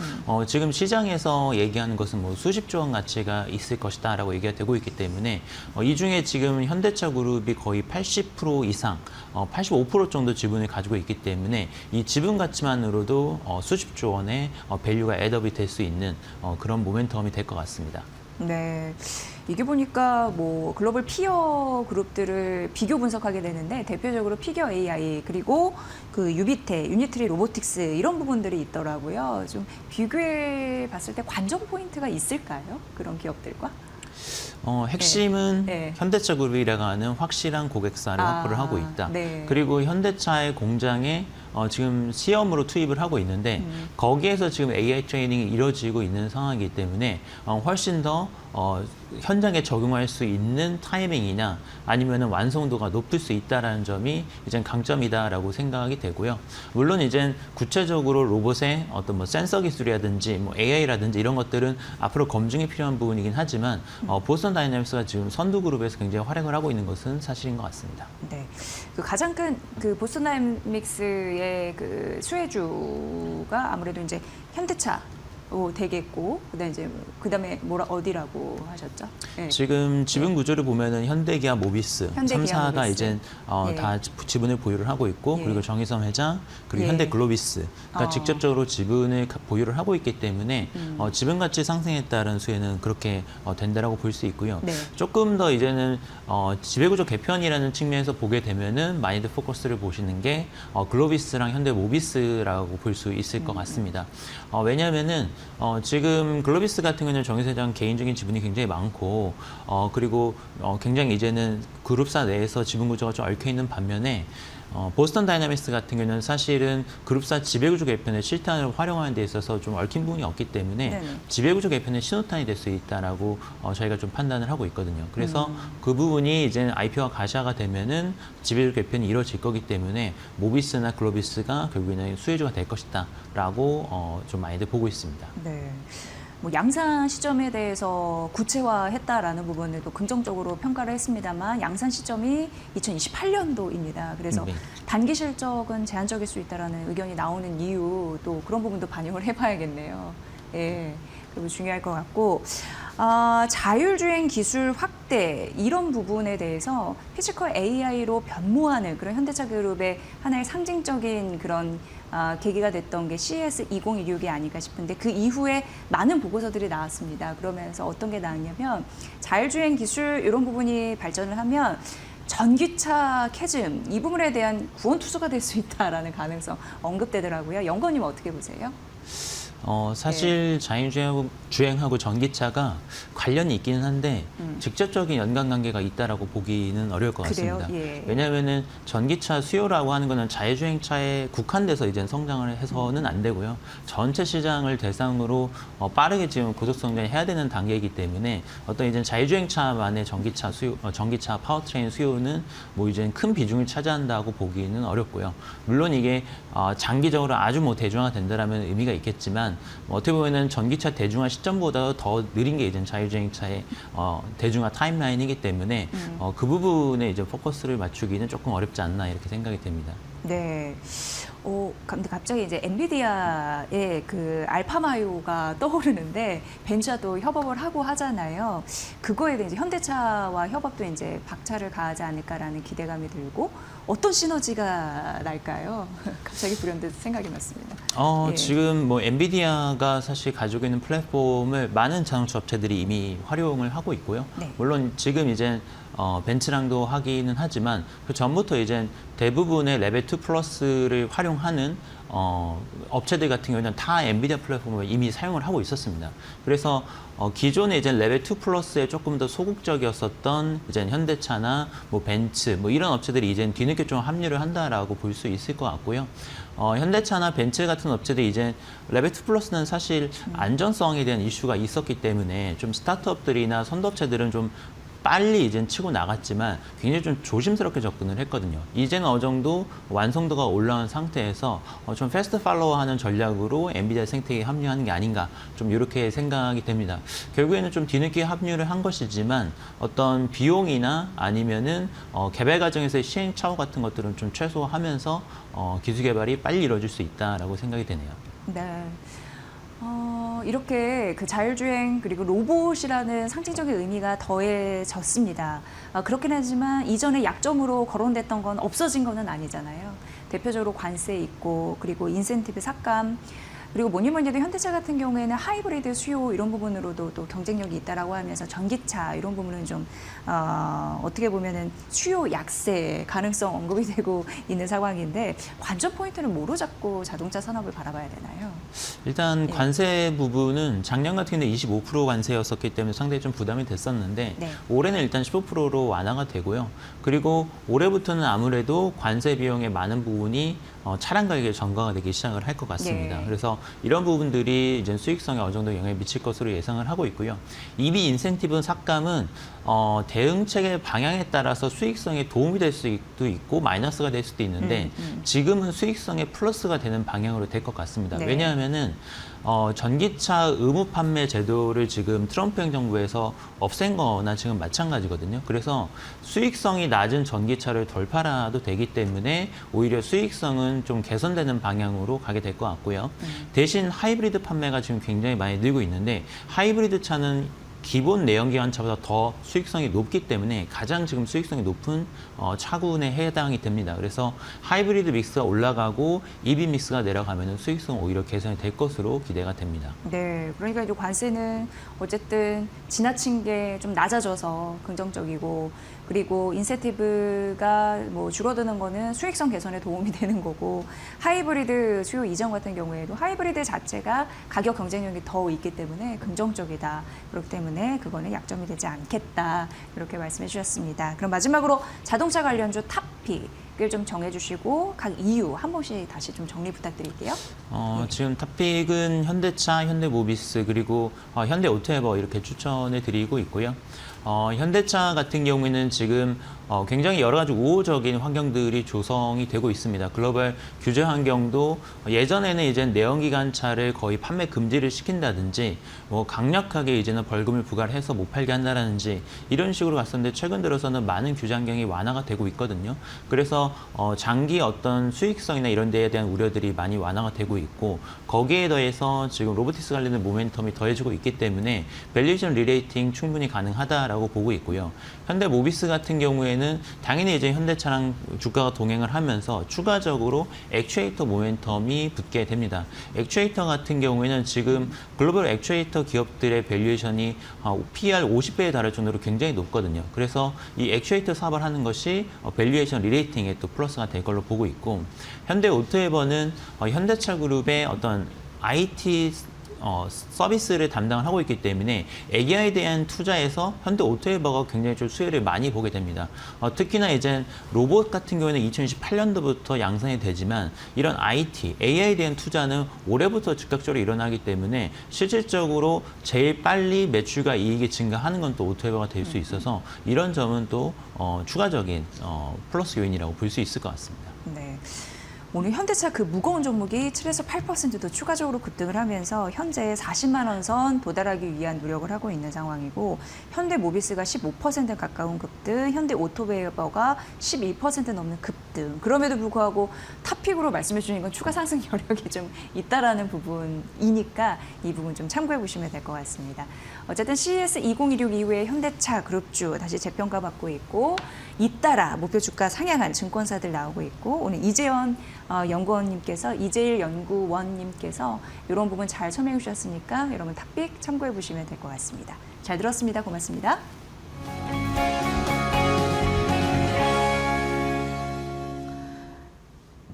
지금 시장에서 얘기하는 것은 뭐 수십조 원 가치가 있을 것이다라고 얘기가 되고 있기 때문에 이 중에 지금 현대차 그룹이 거의 80% 이상, 85% 정도 지분을 가지고 있기 때문에 이 지분 가치만으로도 수십조 원의 밸류가 애드업이 될 수 있는 그런 모멘텀이 될 것 같습니다. 네. 이게 보니까 뭐 글로벌 피어 그룹들을 비교 분석하게 되는데 대표적으로 피겨 AI 그리고 그 유니트리 로보틱스 이런 부분들이 있더라고요. 좀 비교해 봤을 때 관전 포인트가 있을까요? 그런 기업들과? 핵심은 네. 현대차 그룹이라고 하는 확실한 고객사를 확보를 하고 있다. 네. 그리고 현대차의 공장에 지금 시험으로 투입을 하고 있는데 거기에서 지금 AI 트레이닝이 이루어지고 있는 상황이기 때문에 훨씬 더 현장에 적용할 수 있는 타이밍이나 아니면 완성도가 높을 수 있다라는 점이 이제 강점이다라고 생각이 되고요. 물론 이제 구체적으로 로봇의 어떤 뭐 센서 기술이라든지 뭐 AI라든지 이런 것들은 앞으로 검증이 필요한 부분이긴 하지만 보스턴 다이내믹스가 지금 선두 그룹에서 굉장히 활약을 하고 있는 것은 사실인 것 같습니다. 네. 그 가장 큰 그 보스턴 다이내믹스의 그 수혜주가 아무래도 이제 현대차 되겠고 그다음에 어디라고 하셨죠? 네. 지금 지분 구조를 보면은 현대기아 모비스, 현대기아 3사가 모비스. 이제 예. 다 지분을 보유를 하고 있고 예. 그리고 정의섬 회장 그리고 예. 현대글로비스 그러니까 어. 직접적으로 지분을 보유를 하고 있기 때문에 지분 가치 상승에 따른 수혜는 그렇게 된다라고 볼 수 있고요. 네. 조금 더 이제는 지배구조 개편이라는 측면에서 보게 되면은 마인드 포커스를 보시는 게 글로비스랑 현대모비스라고 볼 수 있을 것 같습니다. 왜냐하면은 지금 글로비스 같은 경우는 정 회장 개인적인 지분이 굉장히 많고 그리고 굉장히 이제는 그룹사 내에서 지분 구조가 좀 얽혀 있는 반면에 보스턴 다이내믹스 같은 경우는 사실은 그룹사 지배구조 개편의 실탄을 활용하는 데 있어서 좀 얽힌 부분이 없기 때문에 네네. 지배구조 개편의 신호탄이 될 수 있다라고 저희가 좀 판단을 하고 있거든요. 그래서 그 부분이 이제 IPO가 가시화가 되면은 지배구조 개편이 이루어질 거기 때문에 모비스나 글로비스가 결국에는 수혜주가 될 것이다라고 좀 많이들 보고 있습니다. 네. 뭐 양산 시점에 대해서 구체화했다라는 부분을 또 긍정적으로 평가를 했습니다만 양산 시점이 2028년도입니다. 그래서 네. 단기 실적은 제한적일 수 있다라는 의견이 나오는 이유 또 그런 부분도 반영을 해봐야겠네요. 예, 그리고 중요할 것 같고 자율주행 기술 확대 이런 부분에 대해서 피지컬 AI로 변모하는 그런 현대차 그룹의 하나의 상징적인 그런 계기가 됐던 게 CES 2016이 아닐까 싶은데 그 이후에 많은 보고서들이 나왔습니다. 그러면서 어떤 게 나왔냐면 자율주행 기술 이런 부분이 발전을 하면 전기차 캐즘 이 부분에 대한 구원투수가 될 수 있다라는 가능성 언급되더라고요. 영건님 어떻게 보세요? 사실 자율주행하고 전기차가 관련이 있기는 한데 직접적인 연관관계가 있다라고 보기는 어려울 것 그래요? 같습니다. 예. 왜냐하면은 전기차 수요라고 하는 거는 자율주행차에 국한돼서 이제 성장을 해서는 안 되고요. 전체 시장을 대상으로 빠르게 지금 고속 성장해야 되는 단계이기 때문에 어떤 이제 자율주행차만의 전기차 수요, 전기차 파워트레인 수요는 뭐 이제 큰 비중을 차지한다고 보기는 어렵고요. 물론 이게 장기적으로 아주 뭐 대중화가 된다라면 의미가 있겠지만 어떻게 보면은 전기차 대중화 시점보다 더 느린 게 이제 자율주행차의 대중화 타임라인이기 때문에 그 부분에 이제 포커스를 맞추기는 조금 어렵지 않나 이렇게 생각이 됩니다. 네. 근데 갑자기 이제 엔비디아의 그 알파마요가 떠오르는데 벤처도 협업을 하고 하잖아요. 그거에 대해 이제 현대차와 협업도 이제 박차를 가하지 않을까라는 기대감이 들고 어떤 시너지가 날까요? 갑자기 불현듯 생각이 났습니다. 예. 지금 뭐 엔비디아가 사실 가지고 있는 플랫폼을 많은 자동차 업체들이 이미 활용을 하고 있고요. 네. 물론 지금 이제 벤츠랑도 하기는 하지만 그 전부터 이제 대부분의 레벨 2 플러스를 활용하는 업체들 같은 경우는 다 엔비디아 플랫폼을 이미 사용을 하고 있었습니다. 그래서 기존에 이제 레벨 2 플러스에 조금 더 소극적이었었던 이제 현대차나 뭐 벤츠 뭐 이런 업체들이 이제 뒤늦게 좀 합류를 한다라고 볼 수 있을 것 같고요. 현대차나 벤츠 같은 업체들이 이제 레벨 2 플러스는 사실 안전성에 대한 이슈가 있었기 때문에 좀 스타트업들이나 선도업체들은 좀 빨리 이젠 치고 나갔지만 굉장히 좀 조심스럽게 접근을 했거든요. 이제는 어느 정도 완성도가 올라온 상태에서 좀 패스트 팔로워하는 전략으로 엔비디아 생태계에 합류하는 게 아닌가 좀 이렇게 생각이 됩니다. 결국에는 좀 뒤늦게 합류를 한 것이지만 어떤 비용이나 아니면은 개발 과정에서의 시행착오 같은 것들은 좀 최소화하면서 기술 개발이 빨리 이루어질 수 있다라고 생각이 되네요. 네. 이렇게 그 자율주행 그리고 로봇이라는 상징적인 의미가 더해졌습니다. 그렇긴 하지만 이전에 약점으로 거론됐던 건 없어진 거는 아니잖아요. 대표적으로 관세 있고 그리고 인센티브 삭감 그리고 뭐니 해도 현대차 같은 경우에는 하이브리드 수요 이런 부분으로도 또 경쟁력이 있다라고 하면서 전기차 이런 부분은 좀 어떻게 보면은 수요 약세 가능성 언급이 되고 있는 상황인데 관전 포인트는 뭐로 잡고 자동차 산업을 바라봐야 되나요? 일단 네. 관세 부분은 작년 같은 경우에 25% 관세였었기 때문에 상당히 좀 부담이 됐었는데 네. 올해는 일단 15%로 완화가 되고요. 그리고 올해부터는 아무래도 관세 비용의 많은 부분이 차량 가격에 전가가 되기 시작을 할 것 같습니다. 네. 그래서 이런 부분들이 이제 수익성에 어느 정도 영향을 미칠 것으로 예상을 하고 있고요. EV 인센티브 삭감은 대응책의 방향에 따라서 수익성에 도움이 될 수도 있고 마이너스가 될 수도 있는데 지금은 수익성에 플러스가 되는 방향으로 될 것 같습니다. 네. 왜냐하면은 전기차 의무 판매 제도를 지금 트럼프 행정부에서 없앤 거나 지금 마찬가지거든요. 그래서 수익성이 낮은 전기차를 덜 팔아도 되기 때문에 오히려 수익성은 좀 개선되는 방향으로 가게 될 것 같고요. 대신 하이브리드 판매가 지금 굉장히 많이 늘고 있는데 하이브리드 차는 기본 내연기관차보다 더 수익성이 높기 때문에 가장 지금 수익성이 높은 차군에 해당이 됩니다. 그래서 하이브리드 믹스가 올라가고 EV 믹스가 내려가면 수익성은 오히려 개선이 될 것으로 기대가 됩니다. 네, 그러니까 이 관세는 어쨌든 지나친 게 좀 낮아져서 긍정적이고 그리고 인센티브가 뭐 줄어드는 거는 수익성 개선에 도움이 되는 거고 하이브리드 수요 이전 같은 경우에도 하이브리드 자체가 가격 경쟁력이 더 있기 때문에 긍정적이다. 그렇기 때문에 그거는 약점이 되지 않겠다. 이렇게 말씀해 주셨습니다. 그럼 마지막으로 자동차 관련주 탑픽을 좀 정해주시고 각 이유 한 번씩 다시 좀 정리 부탁드릴게요. 지금 탑픽은 현대차, 현대모비스 그리고 현대오토에버 이렇게 추천해 드리고 있고요. 현대차 같은 경우에는 지금 굉장히 여러 가지 우호적인 환경들이 조성이 되고 있습니다. 글로벌 규제 환경도 예전에는 이제 내연기관차를 거의 판매 금지를 시킨다든지 뭐 강력하게 이제는 벌금을 부과를 해서 못 팔게 한다든지 이런 식으로 갔었는데 최근 들어서는 많은 규제 환경이 완화가 되고 있거든요. 그래서 장기 어떤 수익성이나 이런 데에 대한 우려들이 많이 완화가 되고 있고 거기에 더해서 지금 로보틱스 관련된 모멘텀이 더해지고 있기 때문에 밸류에이션 리레이팅 충분히 가능하다라고 보고 있고요. 현대모비스 같은 경우에는 당연히 이제 현대차랑 주가가 동행을 하면서 추가적으로 액추에이터 모멘텀이 붙게 됩니다. 액추에이터 같은 경우에는 지금 글로벌 액추에이터 기업들의 밸류에이션이 PER 50배에 달할 정도로 굉장히 높거든요. 그래서 이 액추에이터 사업을 하는 것이 밸류에이션 리레이팅에 또 플러스가 될 걸로 보고 있고 현대오토에버는 현대차 그룹의 어떤 IT 서비스를 담당을 하고 있기 때문에 AI에 대한 투자에서 현대오토에버가 굉장히 좀 수혜를 많이 보게 됩니다. 특히나 이제 로봇 같은 경우에는 2018년도부터 양산이 되지만 이런 IT, AI에 대한 투자는 올해부터 즉각적으로 일어나기 때문에 실질적으로 제일 빨리 매출과 이익이 증가하는 건 또 오토에버가 될 수 있어서 이런 점은 또 추가적인 플러스 요인이라고 볼 수 있을 것 같습니다. 네. 오늘 현대차 그 무거운 종목이 7에서 8%도 추가적으로 급등을 하면서 현재 40만 원 선 도달하기 위한 노력을 하고 있는 상황이고 현대모비스가 15% 가까운 급등, 현대오토베이버가 12% 넘는 급등. 그럼에도 불구하고 탑픽으로 말씀해 주신 건 추가 상승 여력이 좀 있다라는 부분이니까 이 부분 좀 참고해 보시면 될 것 같습니다. 어쨌든 CES 2016 이후에 현대차 그룹주 다시 재평가 받고 있고 잇따라 목표 주가 상향한 증권사들 나오고 있고 오늘 이재일 연구원님께서 이런 부분 잘 설명해 주셨으니까 여러분 탑픽 참고해 보시면 될 것 같습니다. 잘 들었습니다. 고맙습니다.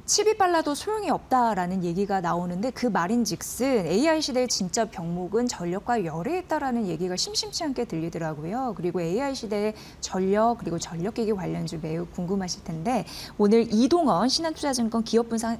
칩이 빨라도 소용이 없다라는 얘기가 나오는데 그 말인즉슨 AI 시대의 진짜 병목은 전력과 열에 있다라는 얘기가 심심치 않게 들리더라고요. 그리고 AI 시대의 전력 그리고 전력기기 관련주 매우 궁금하실 텐데 오늘 이동원 신한투자증권 기업분석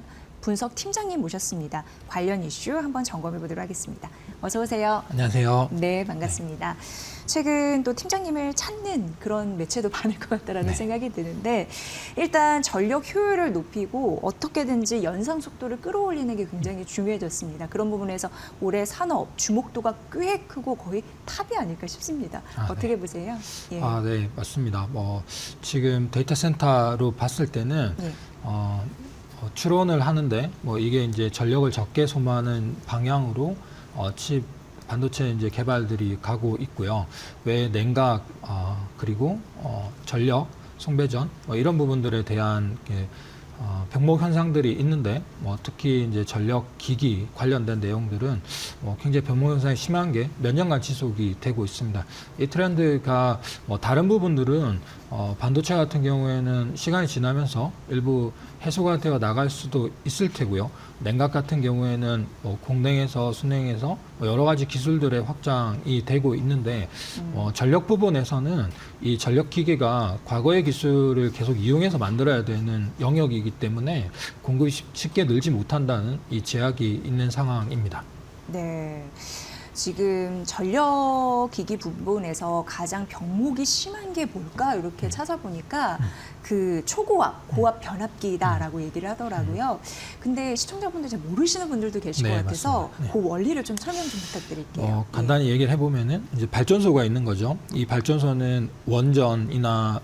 팀장님 모셨습니다. 관련 이슈 한번 점검해 보도록 하겠습니다. 어서 오세요. 안녕하세요. 네, 반갑습니다. 최근 또 팀장님을 찾는 그런 매체도 많을 것 같다라는 생각이 드는데 일단 전력 효율을 높이고 어떻게든지 연상 속도를 끌어올리는 게 굉장히 중요해졌습니다. 그런 부분에서 올해 산업 주목도가 꽤 크고 거의 탑이 아닐까 싶습니다. 어떻게 보세요? 예. 네, 맞습니다. 지금 데이터 센터로 봤을 때는 추론을 하는데 이게 이제 전력을 적게 소모하는 방향으로 칩 반도체 이제 개발들이 가고 있고요. 외 냉각 그리고 전력, 송배전 이런 부분들에 대한 병목 현상들이 있는데 특히 이제 전력 기기 관련된 내용들은 굉장히 병목 현상이 심한 게 몇 년간 지속이 되고 있습니다. 이 트렌드가 다른 부분들은 반도체 같은 경우에는 시간이 지나면서 일부 해소가 되어 나갈 수도 있을 테고요. 냉각 같은 경우에는 공냉에서 순냉에서 여러 가지 기술들의 확장이 되고 있는데 전력 부분에서는 이 전력 기계가 과거의 기술을 계속 이용해서 만들어야 되는 영역이기 때문에 공급이 쉽게 늘지 못한다는 이 제약이 있는 상황입니다. 네. 지금 전력기기 부분에서 가장 병목이 심한 게 뭘까 이렇게 찾아보니까 그 초고압, 고압 변압기다라고 얘기를 하더라고요. 근데 시청자분들 잘 모르시는 분들도 계실 것 같아서 그 원리를 좀 설명 좀 부탁드릴게요. 간단히 얘기를 해보면은 이제 발전소가 있는 거죠. 이 발전소는 원전이나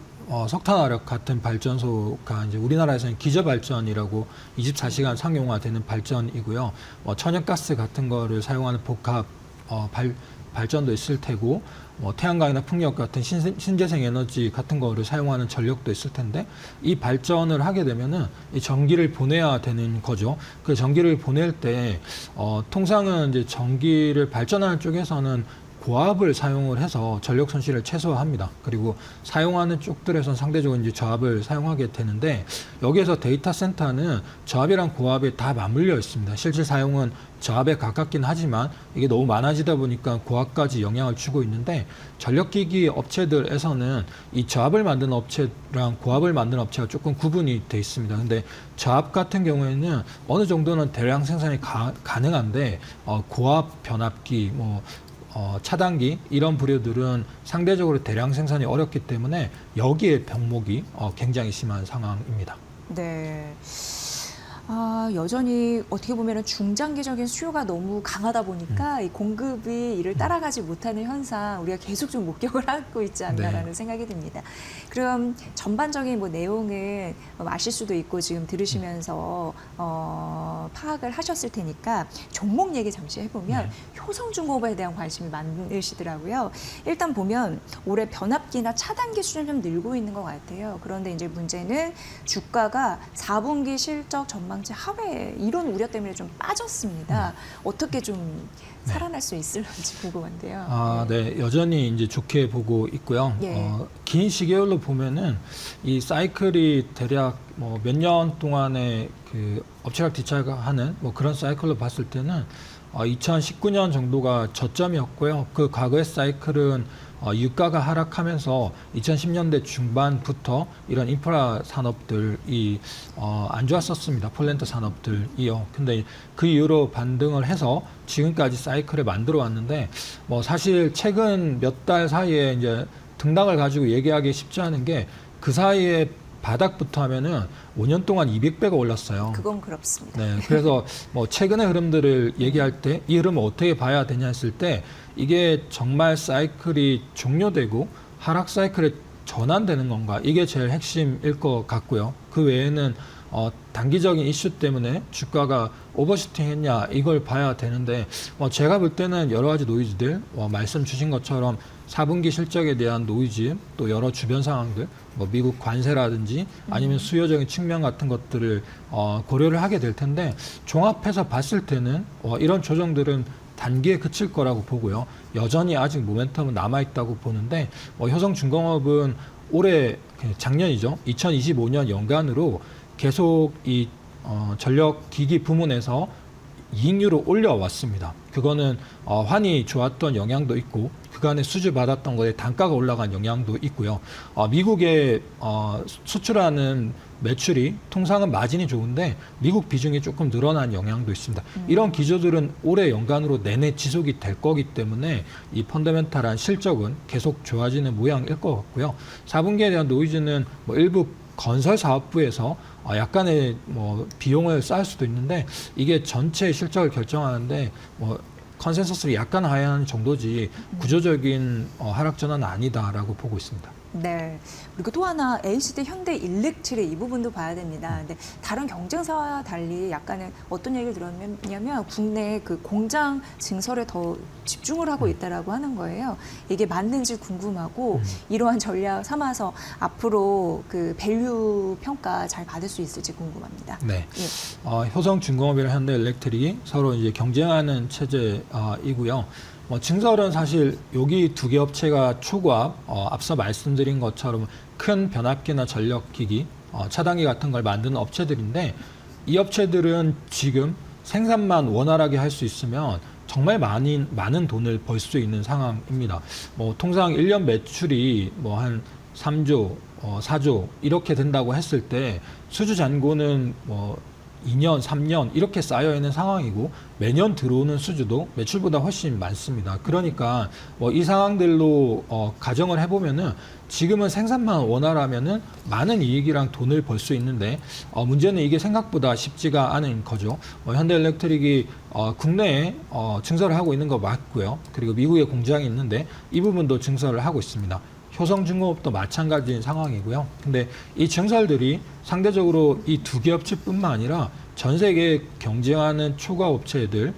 석탄화력 같은 발전소가 이제 우리나라에서는 기저발전이라고 24시간 상용화되는 발전이고요. 천연가스 같은 거를 사용하는 복합 발전도 있을 테고 태양광이나 풍력 같은 신재생 에너지 같은 거를 사용하는 전력도 있을 텐데 이 발전을 하게 되면은 이 전기를 보내야 되는 거죠. 그 전기를 보낼 때 통상은 이제 전기를 발전하는 쪽에서는 고압을 사용을 해서 전력 손실을 최소화합니다. 그리고 사용하는 쪽들에선 상대적으로 이제 저압을 사용하게 되는데 여기에서 데이터 센터는 저압이랑 고압이 다 맞물려 있습니다. 실제 사용은 저압에 가깝긴 하지만 이게 너무 많아지다 보니까 고압까지 영향을 주고 있는데 전력기기 업체들에서는 이 저압을 만드는 업체랑 고압을 만드는 업체가 조금 구분이 돼 있습니다. 근데 저압 같은 경우에는 어느 정도는 대량 생산이 가능한데 고압 변압기 차단기 이런 부류들은 상대적으로 대량 생산이 어렵기 때문에 여기에 병목이 굉장히 심한 상황입니다. 네. 여전히 어떻게 보면 중장기적인 수요가 너무 강하다 보니까 이 공급이 이를 따라가지 못하는 현상 우리가 계속 좀 목격을 하고 있지 않나라는 생각이 듭니다. 그럼 전반적인 내용은 아실 수도 있고 지금 들으시면서 파악을 하셨을 테니까 종목 얘기 잠시 해보면 효성중공업에 대한 관심이 많으시더라고요. 일단 보면 올해 변압기나 차단기 수준 좀 늘고 있는 것 같아요. 그런데 이제 문제는 주가가 4분기 실적 전망치 하회 이런 우려 때문에 좀 빠졌습니다. 어떻게 좀 살아날 수 있을지 궁금한데요. 네, 여전히 이제 좋게 보고 있고요. 긴 시계열로 보면은 이 사이클이 대략 몇 년 동안의 그 업체가 뒤차가하는 그런 사이클로 봤을 때는 2019년 정도가 저점이었고요. 그 과거의 사이클은 유가가 하락하면서 2010년대 중반부터 이런 인프라 산업들이 안 좋았었습니다. 폴란트 산업들이요. 근데 그 이후로 반등을 해서 지금까지 사이클을 만들어 왔는데 사실 최근 몇 달 사이에 이제 등락을 가지고 얘기하기 쉽지 않은 게 그 사이에 바닥부터 하면은 5년 동안 200배가 올랐어요. 그건 그렇습니다. 네, 그래서 뭐 최근의 흐름들을 얘기할 때 이 흐름을 어떻게 봐야 되냐 했을 때 이게 정말 사이클이 종료되고 하락 사이클에 전환되는 건가, 이게 제일 핵심일 것 같고요. 그 외에는 단기적인 이슈 때문에 주가가 오버슈팅 했냐, 이걸 봐야 되는데 제가 볼 때는 여러 가지 노이즈들, 말씀 주신 것처럼 4분기 실적에 대한 노이즈, 또 여러 주변 상황들, 뭐 미국 관세라든지 아니면 수요적인 측면 같은 것들을 고려를 하게 될 텐데, 종합해서 봤을 때는 이런 조정들은 단기에 그칠 거라고 보고요. 여전히 아직 모멘텀은 남아있다고 보는데, 효성중공업은 올해, 작년이죠, 2025년 연간으로 계속 이 전력기기 부문에서 이익률을 올려왔습니다. 그거는 환이 좋았던 영향도 있고 그간에 수주 받았던 거에 단가가 올라간 영향도 있고요. 미국에 수출하는 매출이 통상은 마진이 좋은데 미국 비중이 조금 늘어난 영향도 있습니다. 이런 기조들은 올해 연간으로 내내 지속이 될 거기 때문에 이 펀더멘탈한 실적은 계속 좋아지는 모양일 것 같고요. 4분기에 대한 노이즈는 뭐 일부 건설 사업부에서 약간의 뭐 비용을 쌓을 수도 있는데, 이게 전체 실적을 결정하는데 뭐 컨센서스를 약간 하향하는 정도지 구조적인 하락 전환은 아니다라고 보고 있습니다. 네. 그리고 또 하나 HD 현대 일렉트릭 이 부분도 봐야 됩니다. 근데 다른 경쟁사와 달리 약간은 어떤 얘기를 들었냐면 국내 그 공장 증설에 더 집중을 하고 있다라고 하는 거예요. 이게 맞는지 궁금하고 이러한 전략 삼아서 앞으로 그 밸류 평가 잘 받을 수 있을지 궁금합니다. 네. 예. 효성중공업이랑 현대일렉트릭이 서로 이제 경쟁하는 체제이고요. 증설은 사실 여기 두 개 업체가 초과 앞서 말씀드린 것처럼 큰 변압기나 전력기기, 차단기 같은 걸 만드는 업체들인데, 이 업체들은 지금 생산만 원활하게 할 수 있으면 정말 많은 돈을 벌 수 있는 상황입니다. 통상 1년 매출이 한 3조, 4조 이렇게 된다고 했을 때 수주 잔고는 2년, 3년 이렇게 쌓여 있는 상황이고, 매년 들어오는 수주도 매출보다 훨씬 많습니다. 그러니까 이 상황들로 가정을 해보면은 지금은 생산만 원활하면은 많은 이익이랑 돈을 벌 수 있는데, 문제는 이게 생각보다 쉽지가 않은 거죠. 현대일렉트릭이 국내에 증설을 하고 있는 거 맞고요. 그리고 미국에 공장이 있는데 이 부분도 증설을 하고 있습니다. 효성중공업도 마찬가지인 상황이고요. 근데 이 증설들이 상대적으로 이 두 개 업체뿐만 아니라 전 세계에 경쟁하는 초과 업체들,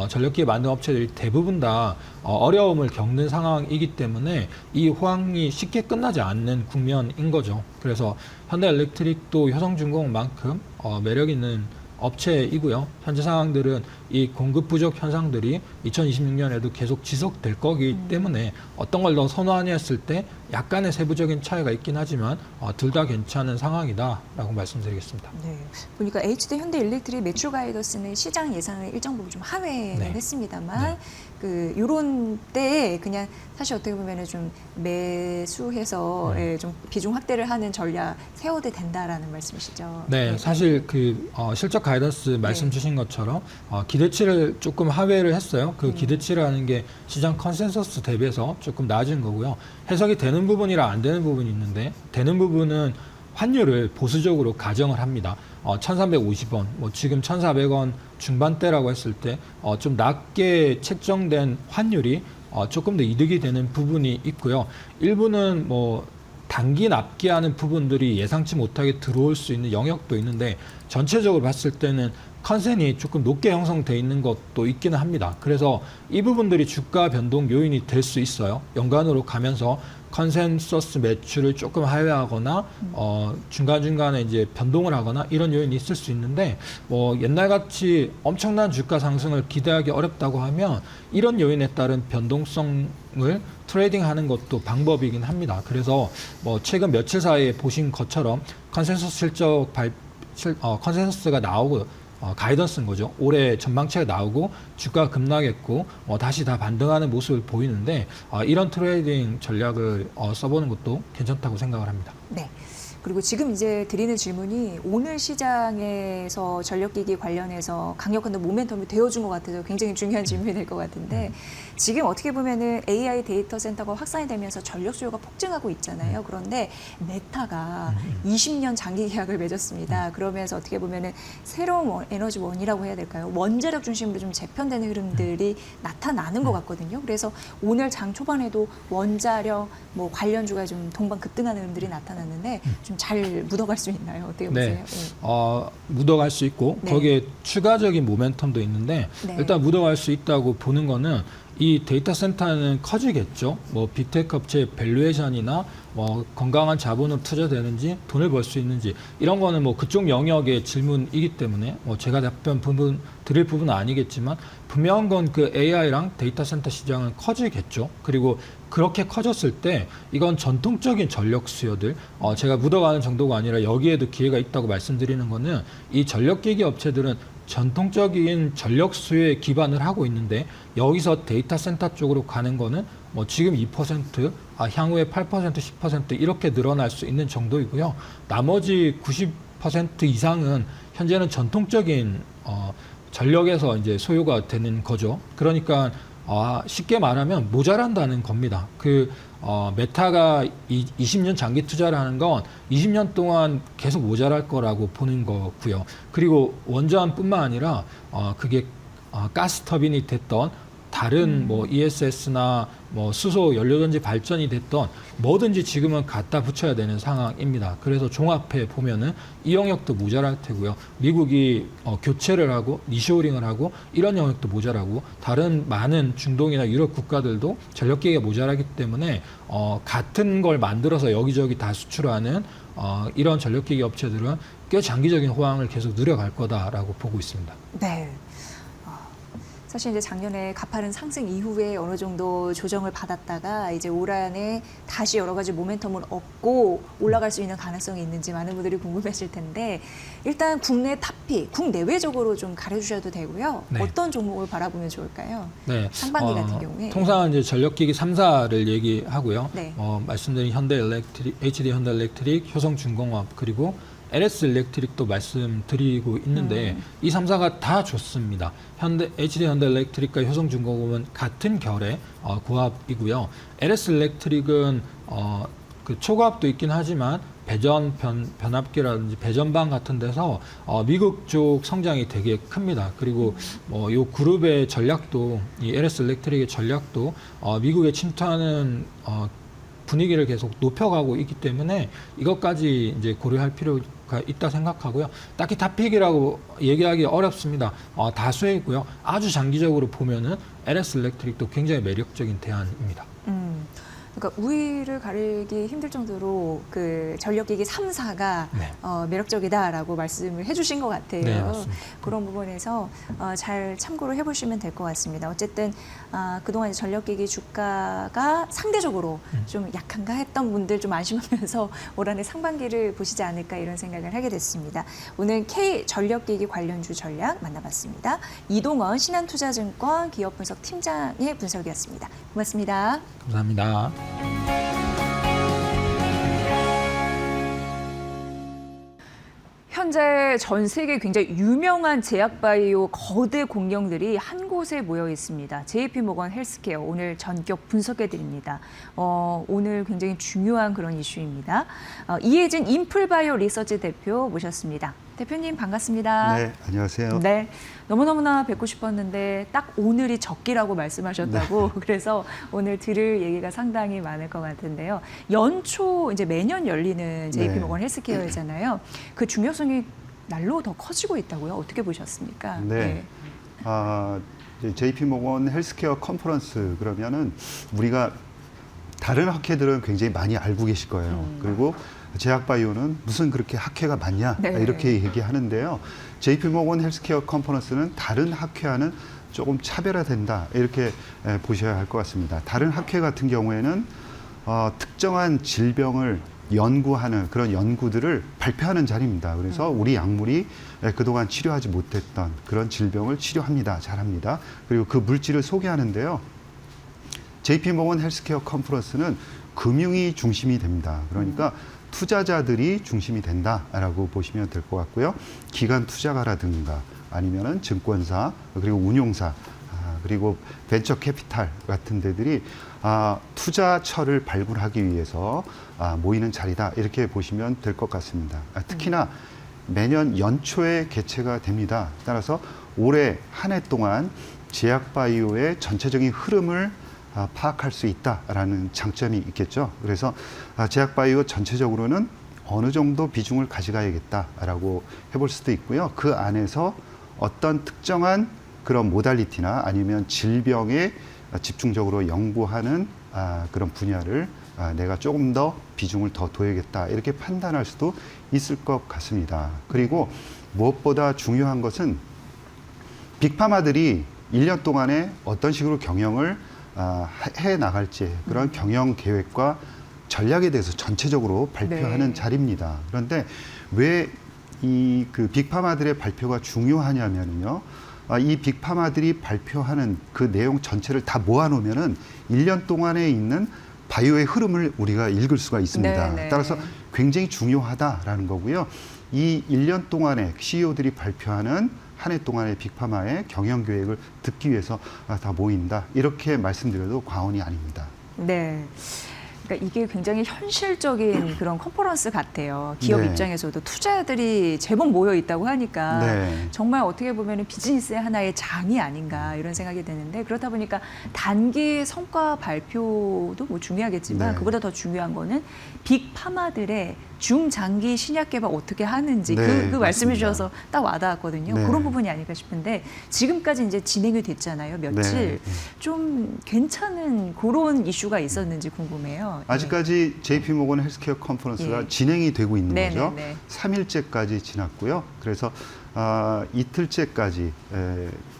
전력기계 만드는 업체들이 대부분 다 어려움을 겪는 상황이기 때문에 이 호황이 쉽게 끝나지 않는 국면인 거죠. 그래서 현대일렉트릭도 효성중공업만큼 매력 있는 업체이고요. 현재 상황들은 이 공급 부족 현상들이 2026년에도 계속 지속될 거기 때문에 어떤 걸 더 선호하냐 했을 때 약간의 세부적인 차이가 있긴 하지만 둘 다 괜찮은 상황이다라고 말씀드리겠습니다. 네. 보니까 HD 현대일렉트릭 매출 가이던스는 시장 예상을 일정 부분 좀 하회를 네. 했습니다만 네. 그 요런 때에 그냥 사실 어떻게 보면은 좀 매수해서 좀 비중 확대를 하는 전략 세워도 된다라는 말씀이시죠? 네, 사실 그 실적 가이던스 말씀 주신 것처럼 기대치를 조금 하회를 했어요. 그 기대치라는 게 시장 컨센서스 대비해서 조금 낮은 거고요. 해석이 되는 부분이랑 안 되는 부분이 있는데, 되는 부분은 환율을 보수적으로 가정을 합니다. 1,350원, 지금 1,400원 중반대라고 했을 때 좀 낮게 책정된 환율이 조금 더 이득이 되는 부분이 있고요. 일부는 단기 납기하는 부분들이 예상치 못하게 들어올 수 있는 영역도 있는데, 전체적으로 봤을 때는 컨센이 조금 높게 형성돼 있는 것도 있기는 합니다. 그래서 이 부분들이 주가 변동 요인이 될 수 있어요. 연간으로 가면서 컨센서스 매출을 조금 하회하거나 중간중간에 이제 변동을 하거나 이런 요인이 있을 수 있는데, 옛날같이 엄청난 주가 상승을 기대하기 어렵다고 하면 이런 요인에 따른 변동성을 트레이딩하는 것도 방법이긴 합니다. 그래서 최근 며칠 사이에 보신 것처럼 컨센서스 컨센서스가 나오고 가이던스인 거죠. 올해 전망치가 나오고 주가 급락했고 다시 다 반등하는 모습을 보이는데, 이런 트레이딩 전략을 써보는 것도 괜찮다고 생각을 합니다. 네. 그리고 지금 이제 드리는 질문이 오늘 시장에서 전력기기 관련해서 강력한 모멘텀이 되어준 것 같아서 굉장히 중요한 질문이 될 것 같은데 지금 어떻게 보면은 AI 데이터 센터가 확산이 되면서 전력 수요가 폭증하고 있잖아요. 그런데 메타가 20년 장기 계약을 맺었습니다. 그러면서 어떻게 보면은 새로운 에너지원이라고 해야 될까요? 원자력 중심으로 좀 재편되는 흐름들이 나타나는 것 같거든요. 그래서 오늘 장 초반에도 원자력 뭐 관련주가 좀 동반 급등하는 흐름들이 나타났는데 좀 잘 묻어갈 수 있나요? 어떻게 보세요? 네. 묻어갈 수 있고 네. 거기에 추가적인 모멘텀도 있는데 네. 일단 묻어갈 수 있다고 보는 거는 이 데이터 센터는 커지겠죠. 뭐 빅테크 업체의 밸류에이션이나 뭐 건강한 자본으로 투자되는지 돈을 벌 수 있는지 이런 거는 뭐 그쪽 영역의 질문이기 때문에 뭐 제가 답변 드릴 부분은 아니겠지만 분명한 건 그 AI랑 데이터 센터 시장은 커지겠죠. 그리고 그렇게 커졌을 때 이건 전통적인 전력 수요들 제가 묻어가는 정도가 아니라 여기에도 기회가 있다고 말씀드리는 거는 이 전력기기 업체들은 전통적인 전력 수요에 기반을 하고 있는데 여기서 데이터 센터 쪽으로 가는 거는 뭐 지금 2%, 향후에 8%, 10% 이렇게 늘어날 수 있는 정도이고요. 나머지 90% 이상은 현재는 전통적인 전력에서 이제 소요가 되는 거죠. 그러니까 쉽게 말하면 모자란다는 겁니다. 메타가 20년 장기 투자를 하는 건 20년 동안 계속 모자랄 거라고 보는 거고요. 그리고 원전뿐만 아니라 그게 가스 터빈이 됐던 다른 뭐 ESS나 뭐 수소 연료전지 발전이 됐던 뭐든지 지금은 갖다 붙여야 되는 상황입니다. 그래서 종합해 보면은 이 영역도 모자랄 테고요. 미국이 교체를 하고 리쇼어링을 하고 이런 영역도 모자라고 다른 많은 중동이나 유럽 국가들도 전력기계가 모자라기 때문에 같은 걸 만들어서 여기저기 다 수출하는 이런 전력기계 업체들은 꽤 장기적인 호황을 계속 누려갈 거다라고 보고 있습니다. 네. 사실 이제 작년에 가파른 상승 이후에 어느 정도 조정을 받았다가 이제 올 한해 다시 여러 가지 모멘텀을 얻고 올라갈 수 있는 가능성이 있는지 많은 분들이 궁금하실 텐데 일단 국내 탑픽, 국내외적으로 좀 가려주셔도 되고요. 네. 어떤 종목을 바라보면 좋을까요? 네. 상반기 같은 경우에. 통상 이제 전력기기 3사를 얘기하고요. 네. 말씀드린 HD 현대엘렉트릭, 효성중공업 그리고 LS 일렉트릭도 말씀드리고 있는데 이 3사가 다 좋습니다. HD 현대엘렉트릭과 효성중공업은 같은 결의 고압이고요. LS 일렉트릭은 그 초고압도 있긴 하지만 변압기라든지 배전방 같은 데서 미국 쪽 성장이 되게 큽니다. 그리고 요 그룹의 전략도 이 LS 일렉트릭의 전략도 미국에 침투하는 분위기를 계속 높여가고 있기 때문에 이것까지 이제 고려할 필요가 있다 생각하고요. 딱히 탑픽이라고 얘기하기 어렵습니다. 다수이고요. 아주 장기적으로 보면은 LS 일렉트릭도 굉장히 매력적인 대안입니다. 그러니까 우위를 가리기 힘들 정도로 그 전력기기 3사가 네. 매력적이다라고 말씀을 해주신 것 같아요. 네, 맞습니다. 그런 부분에서 잘 참고를 해보시면 될 것 같습니다. 어쨌든 그동안 전력기기 주가가 상대적으로 좀 약한가 했던 분들 좀 안심하면서 올 한해 상반기를 보시지 않을까 이런 생각을 하게 됐습니다. 오늘 K 전력기기 관련주 전략 만나봤습니다. 이동원 신한투자증권 기업분석 팀장의 분석이었습니다. 고맙습니다. 감사합니다. 현재 전 세계 굉장히 유명한 제약바이오 거대 공룡들이 한 곳에 모여 있습니다. JP모건 헬스케어 오늘 전격 분석해 드립니다. 오늘 굉장히 중요한 그런 이슈입니다. 이혜진 인풀바이오 리서치 대표 모셨습니다. 대표님 반갑습니다. 네, 안녕하세요. 네, 너무너무나 뵙고 싶었는데 딱 오늘이 적기라고 말씀하셨다고 그래서 오늘 들을 얘기가 상당히 많을 것 같은데요. 연초 이제 매년 열리는 JP모건 헬스케어잖아요. 그 중요성이 날로 더 커지고 있다고요? 어떻게 보셨습니까? 네. JP모건 헬스케어 컨퍼런스 그러면은 우리가 다른 학회들은 굉장히 많이 알고 계실 거예요. 그리고 제약바이오는 무슨 그렇게 학회가 많냐 네. 이렇게 얘기하는데요. JP모건 헬스케어 컨퍼런스는 다른 학회와는 조금 차별화된다 이렇게 보셔야 할 것 같습니다. 다른 학회 같은 경우에는 특정한 질병을 연구하는 그런 연구들을 발표하는 자리입니다. 그래서 우리 약물이 그동안 치료하지 못했던 그런 질병을 치료합니다. 잘합니다. 그리고 그 물질을 소개하는데요. JP모건 헬스케어 컨퍼런스는 금융이 중심이 됩니다. 그러니까 투자자들이 중심이 된다라고 보시면 될 것 같고요. 기관 투자가라든가 아니면은 증권사 그리고 운용사 그리고 벤처 캐피탈 같은 데들이 투자처를 발굴하기 위해서 모이는 자리다 이렇게 보시면 될 것 같습니다. 특히나 매년 연초에 개최가 됩니다. 따라서 올해 한 해 동안 제약바이오의 전체적인 흐름을 파악할 수 있다라는 장점이 있겠죠. 그래서 제약바이오 전체적으로는 어느 정도 비중을 가져가야겠다라고 해볼 수도 있고요. 그 안에서 어떤 특정한 그런 모달리티나 아니면 질병에 집중적으로 연구하는 그런 분야를 내가 조금 더 비중을 더 둬야겠다 이렇게 판단할 수도 있을 것 같습니다. 그리고 무엇보다 중요한 것은 빅파마들이 1년 동안에 어떤 식으로 경영을 해 나갈지 그런 경영 계획과 전략에 대해서 전체적으로 발표하는 네. 자리입니다. 그런데 왜 이 그 빅파마들의 발표가 중요하냐면요. 이 빅파마들이 발표하는 그 내용 전체를 다 모아놓으면은 1년 동안에 있는 바이오의 흐름을 우리가 읽을 수가 있습니다. 네네. 따라서 굉장히 중요하다라는 거고요. 이 1년 동안에 CEO들이 발표하는 한 해 동안의 빅파마의 경영 계획을 듣기 위해서 다 모인다. 이렇게 말씀드려도 과언이 아닙니다. 네. 그러니까 이게 굉장히 현실적인 그런 컨퍼런스 같아요. 기업 네. 입장에서도 투자들이 제법 모여 있다고 하니까 네. 정말 어떻게 보면 비즈니스의 하나의 장이 아닌가 이런 생각이 드는데 그렇다 보니까 단기 성과 발표도 뭐 중요하겠지만 네. 그보다 더 중요한 거는 빅파마들의 중장기 신약 개발 어떻게 하는지 네, 그 말씀해 맞습니다. 주셔서 딱 와닿았거든요. 네. 그런 부분이 아닐까 싶은데 지금까지 이제 진행이 됐잖아요. 며칠. 네. 좀 괜찮은 그런 이슈가 있었는지 궁금해요. 아직까지 JP모건 헬스케어 컨퍼런스가 예. 진행이 되고 있는 네, 거죠. 네, 네. 3일째까지 지났고요. 그래서 이틀째까지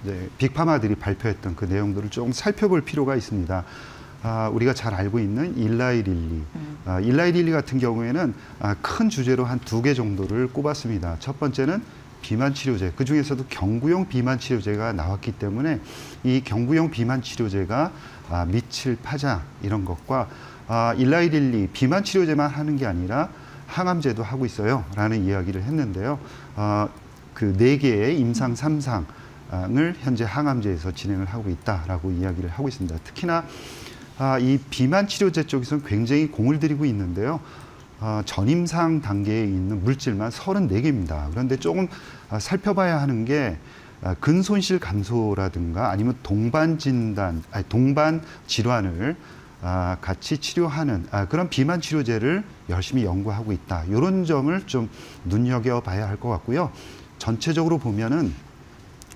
이제 빅파마들이 발표했던 그 내용들을 좀 살펴볼 필요가 있습니다. 우리가 잘 알고 있는 일라이 릴리. 일라이 릴리 같은 경우에는 큰 주제로 한 2개 정도를 꼽았습니다. 첫 번째는 비만 치료제, 그 중에서도 경구용 비만 치료제가 나왔기 때문에 이 경구용 비만 치료제가 미칠 파장 이런 것과 일라이 릴리 비만 치료제만 하는 게 아니라 항암제도 하고 있어요 라는 이야기를 했는데요. 그 4개의 임상 3상을 현재 항암제에서 진행을 하고 있다라고 이야기를 하고 있습니다. 특히나 이 비만 치료제 쪽에서는 굉장히 공을 들이고 있는데요. 전임상 단계에 있는 물질만 34개입니다. 그런데 조금 살펴봐야 하는 게 근손실 감소라든가 아니면 동반 질환을 같이 치료하는 그런 비만 치료제를 열심히 연구하고 있다. 이런 점을 좀 눈여겨봐야 할 것 같고요. 전체적으로 보면은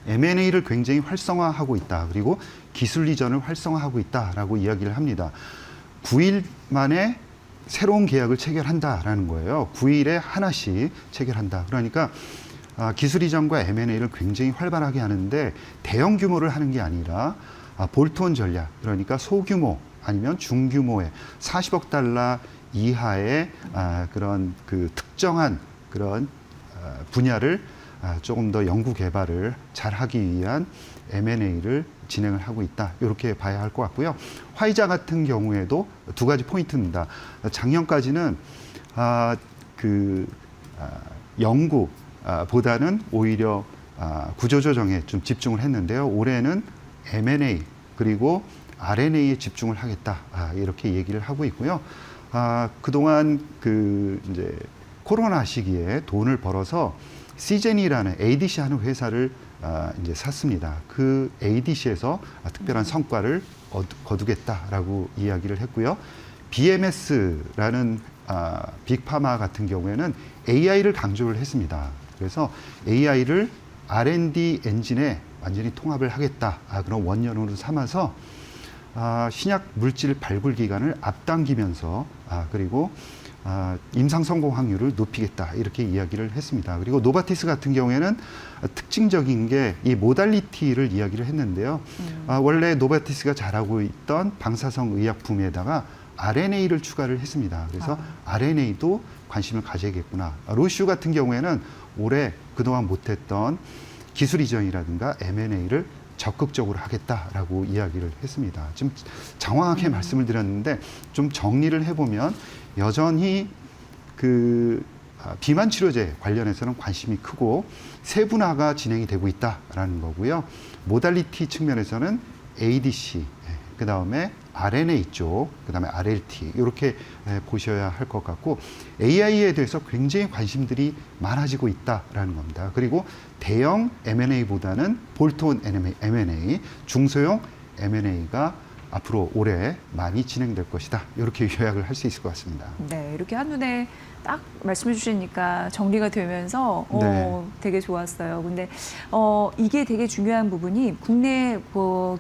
M&A를 굉장히 활성화하고 있다. 그리고 기술 이전을 활성화하고 있다라고 이야기를 합니다. 9일 만에 새로운 계약을 체결한다라는 거예요. 9일에 하나씩 체결한다. 그러니까 기술 이전과 M&A를 굉장히 활발하게 하는데 대형 규모를 하는 게 아니라 볼트온 전략, 그러니까 소규모 아니면 중규모의 40억 달러 이하의 그런 그 특정한 그런 분야를 조금 더 연구 개발을 잘 하기 위한 M&A를 진행을 하고 있다. 이렇게 봐야 할 것 같고요. 화이자 같은 경우에도 2가지 포인트입니다. 작년까지는 연구보다는 오히려 구조조정에 좀 집중을 했는데요. 올해는 M&A 그리고 R&A에 집중을 하겠다. 이렇게 얘기를 하고 있고요. 그동안 이제 코로나 시기에 돈을 벌어서 시젠이라는 ADC 하는 회사를 이제 샀습니다. 그 ADC에서 특별한 성과를 거두겠다라고 이야기를 했고요. BMS라는 빅파마 같은 경우에는 AI를 강조를 했습니다. 그래서 AI를 R&D 엔진에 완전히 통합을 하겠다. 그런 원년으로 삼아서 신약 물질 발굴 기간을 앞당기면서 그리고 임상 성공 확률을 높이겠다 이렇게 이야기를 했습니다. 그리고 노바티스 같은 경우에는 특징적인 게 이 모달리티를 이야기를 했는데요. 원래 노바티스가 잘하고 있던 방사성 의약품에다가 RNA를 추가를 했습니다. 그래서 RNA도 관심을 가져야겠구나. 로슈 같은 경우에는 올해 그동안 못했던 기술 이전이라든가 M&A를 적극적으로 하겠다라고 이야기를 했습니다. 지금 장황하게 말씀을 드렸는데 좀 정리를 해보면 여전히 비만 치료제 관련해서는 관심이 크고 세분화가 진행이 되고 있다라는 거고요. 모달리티 측면에서는 ADC, 그 다음에 RNA 쪽, 그 다음에 RLT 이렇게 보셔야 할 것 같고 AI에 대해서 굉장히 관심들이 많아지고 있다라는 겁니다. 그리고 대형 M&A보다는 볼트온 M&A, 중소형 M&A가 앞으로 올해 많이 진행될 것이다. 이렇게 요약을 할 수 있을 것 같습니다. 네, 이렇게 한눈에 딱 말씀해 주시니까 정리가 되면서 네. 되게 좋았어요. 근데 이게 되게 중요한 부분이 국내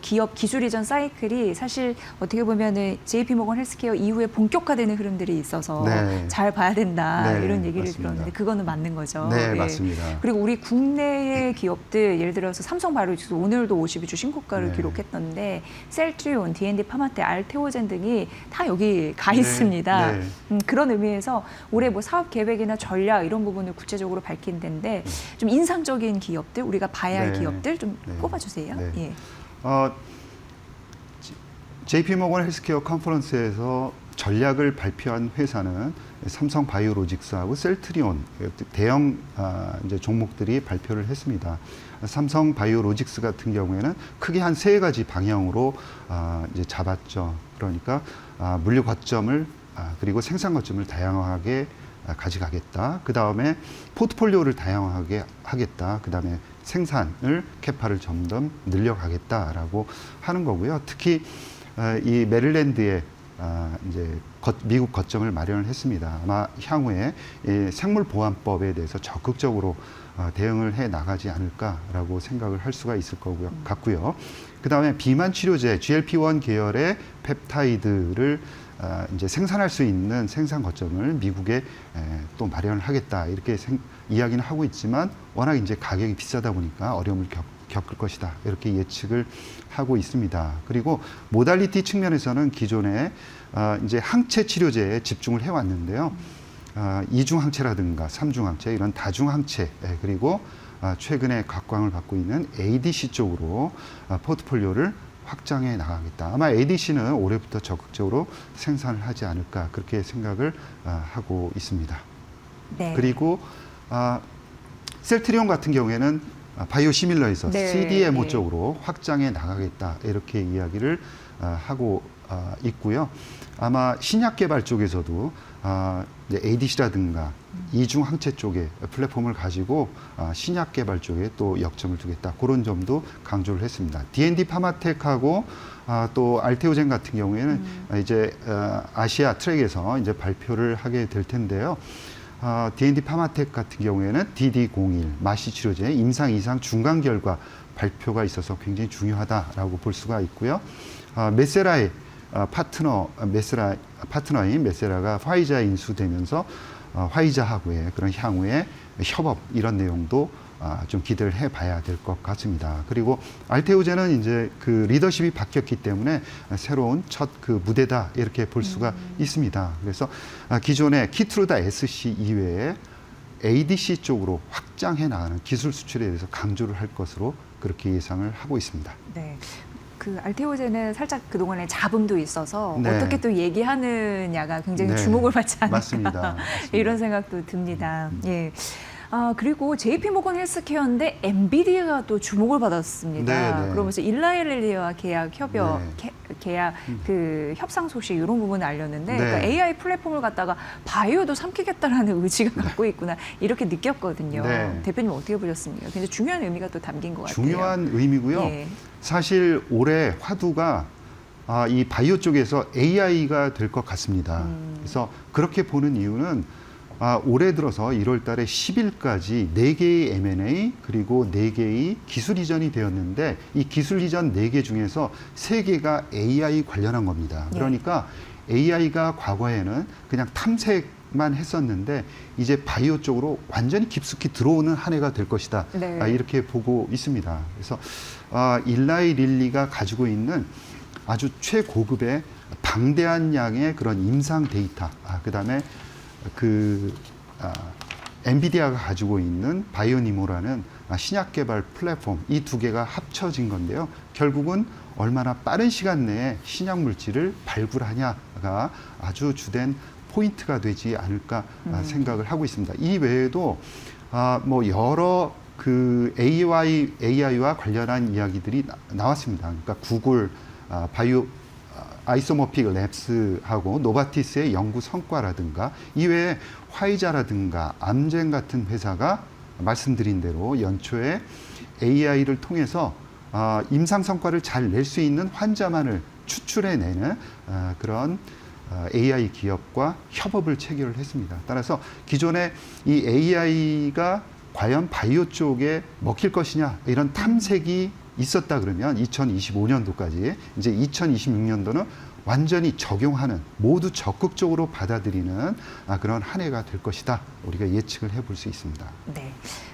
기업 기술 이전 사이클이 사실 어떻게 보면은 JP모건 헬스케어 이후에 본격화되는 흐름들이 있어서 네. 잘 봐야 된다 네, 이런 얘기를 맞습니다. 들었는데 그거는 맞는 거죠. 네, 예. 맞습니다. 그리고 우리 국내의 기업들 예를 들어서 삼성바이오로직스 오늘도 52주 신고가를 네. 기록했던데 셀트리온, D&D 파마테, 알테오젠 등이 다 여기 가 네, 있습니다. 네. 그런 의미에서 올해 뭐 사업 계획이나 전략 이런 부분을 구체적으로 밝힌 데인데 좀 인상적인 기업들 우리가 봐야 할 네. 기업들 좀 네. 꼽아주세요. 네. 예. JP모건 헬스케어 컨퍼런스에서 전략을 발표한 회사는 삼성바이오로직스하고 셀트리온 대형 이제 종목들이 발표를 했습니다. 삼성바이오로직스 같은 경우에는 크게 한 3가지 방향으로 이제 잡았죠. 그러니까 물류 거점을 그리고 생산 거점을 다양하게 가져가겠다. 그 다음에 포트폴리오를 다양하게 하겠다. 그 다음에 생산을 캐파를 점점 늘려가겠다라고 하는 거고요. 특히 이 메릴랜드에 이제 미국 거점을 마련을 했습니다. 아마 향후에 이 생물보안법에 대해서 적극적으로 대응을 해 나가지 않을까라고 생각을 할 수가 있을 거고요. 같고요. 그 다음에 비만 치료제 GLP-1 계열의 펩타이드를 이제 생산할 수 있는 생산 거점을 미국에 또 마련을 하겠다 이렇게 이야기는 하고 있지만 워낙 이제 가격이 비싸다 보니까 어려움을 겪을 것이다 이렇게 예측을 하고 있습니다. 그리고 모달리티 측면에서는 기존에 이제 항체 치료제에 집중을 해왔는데요. 이중 항체라든가 삼중 항체 이런 다중 항체 그리고 최근에 각광을 받고 있는 ADC 쪽으로 포트폴리오를 확장해 나가겠다. 아마 ADC는 올해부터 적극적으로 생산을 하지 않을까 그렇게 생각을 하고 있습니다. 네. 그리고 셀트리온 같은 경우에는 바이오시밀러에서 네, CDMO 예. 쪽으로 확장해 나가겠다 이렇게 이야기를 하고 있고요. 아마 신약 개발 쪽에서도 이제 ADC라든가 이중 항체 쪽에 플랫폼을 가지고 신약 개발 쪽에 또 역점을 두겠다 그런 점도 강조를 했습니다. D&D 파마텍하고 또 알테오젠 같은 경우에는 이제 아시아 트랙에서 이제 발표를 하게 될 텐데요. D&D 파마텍 같은 경우에는 DD01 마시 치료제 임상 이상 중간 결과 발표가 있어서 굉장히 중요하다라고 볼 수가 있고요. 메세라의 파트너인 메세라가 화이자에 인수되면서 화이자하고의 그런 향후의 협업 이런 내용도 좀 기대를 해봐야 될 것 같습니다. 그리고 알테오젠은 이제 그 리더십이 바뀌었기 때문에 새로운 첫 그 무대다 이렇게 볼 수가 있습니다. 그래서 기존의 키트루다 SC 이외에 ADC 쪽으로 확장해 나가는 기술 수출에 대해서 강조를 할 것으로 그렇게 예상을 하고 있습니다. 네. 그 알테오젠은 살짝 그동안에 잡음도 있어서 네. 어떻게 또 얘기하느냐가 굉장히 네. 주목을 받지 않을까 맞습니다. 이런 생각도 듭니다. 예. 그리고 JP모건 헬스케어인데 엔비디아가 또 주목을 받았습니다. 네, 네. 그러면서 일라일리와 계약 협약, 네. 계약 그 협상 소식 이런 부분을 알렸는데 네. 그러니까 AI 플랫폼을 갖다가 바이오도 삼키겠다라는 의지가 갖고 있구나 이렇게 느꼈거든요. 네. 대표님 어떻게 보셨습니까? 굉장히 중요한 의미가 또 담긴 것 같아요. 중요한 의미고요. 예. 사실 올해 화두가 이 바이오 쪽에서 AI가 될 것 같습니다. 그래서 그렇게 보는 이유는 올해 들어서 1월 달에 10일까지 4개의 M&A 그리고 4개의 기술 이전이 되었는데 이 기술 이전 4개 중에서 3개가 AI 관련한 겁니다. 네. 그러니까 AI가 과거에는 그냥 탐색만 했었는데 이제 바이오 쪽으로 완전히 깊숙이 들어오는 한 해가 될 것이다. 네. 이렇게 보고 있습니다. 그래서 일라이 릴리가 가지고 있는 아주 최고급의 방대한 양의 그런 임상 데이터, 그다음에 엔비디아가 가지고 있는 바이오니모라는 신약 개발 플랫폼 이 2개가 합쳐진 건데요. 결국은 얼마나 빠른 시간 내에 신약 물질을 발굴하냐가 아주 주된 포인트가 되지 않을까 생각을 하고 있습니다. 이 외에도 뭐 여러 그 AI와 관련한 이야기들이 나왔습니다. 그러니까 구글 바이오 아이소모픽 랩스하고 노바티스의 연구 성과라든가 이외에 화이자라든가 암젠 같은 회사가 말씀드린 대로 연초에 AI를 통해서 임상 성과를 잘 낼 수 있는 환자만을 추출해내는 그런 AI 기업과 협업을 체결을 했습니다. 따라서 기존에 이 AI가 과연 바이오 쪽에 먹힐 것이냐 이런 탐색이 있었다 그러면 2025년도까지 이제 2026년도는 완전히 적용하는 모두 적극적으로 받아들이는 그런 한 해가 될 것이다. 우리가 예측을 해볼 수 있습니다. 네.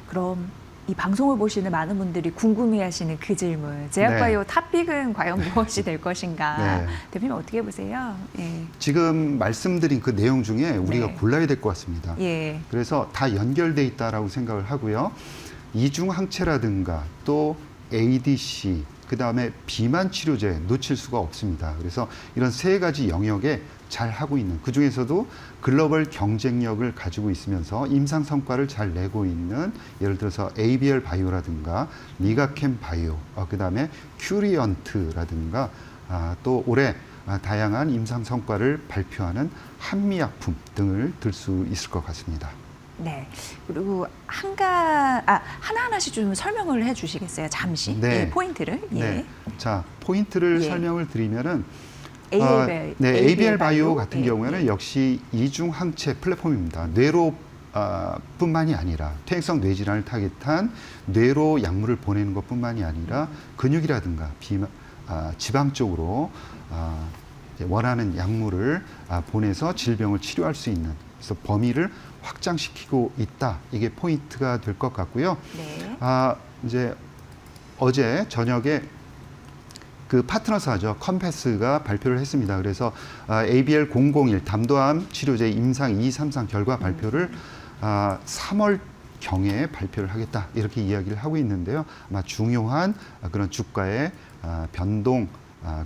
그럼 이 방송을 보시는 많은 분들이 궁금해하시는 그 질문, 제약바이오 탑픽은 과연 무엇이 될 것인가? 네. 대표님 어떻게 보세요? 예. 지금 말씀드린 그 내용 중에 우리가 네. 골라야 될 것 같습니다. 예. 그래서 다 연결돼 있다라고 생각을 하고요. 이중 항체라든가 또 ADC, 그 다음에 비만 치료제 놓칠 수가 없습니다. 그래서 이런 세 가지 영역에 잘 하고 있는, 그 중에서도 글로벌 경쟁력을 가지고 있으면서 임상 성과를 잘 내고 있는, 예를 들어서 ABL 바이오라든가 리가캠 바이오, 그 다음에 큐리언트라든가 또 올해 다양한 임상 성과를 발표하는 한미약품 등을 들 수 있을 것 같습니다. 네. 그리고 하나하나씩 좀 설명을 해 주시겠어요? 잠시. 네. 예, 포인트를. 예. 네. 자, 포인트를 예. 설명을 드리면은 ABL 바이오 같은 예, 경우에는 예. 역시 이중 항체 플랫폼입니다. 뇌로 뿐만이 아니라 퇴행성 뇌질환을 타깃한 뇌로 약물을 보내는 것뿐만이 아니라 근육이라든가 지방 쪽으로 이제 원하는 약물을 보내서 질병을 치료할 수 있는, 그래서 범위를 확장시키고 있다. 이게 포인트가 될 것 같고요. 네. 이제 어제 저녁에 그 파트너사죠. 컴패스가 발표를 했습니다. 그래서 ABL001 담도암 치료제 임상 2, 3상 결과 발표를 3월 경에 발표를 하겠다. 이렇게 이야기를 하고 있는데요. 아마 중요한 그런 주가의 변동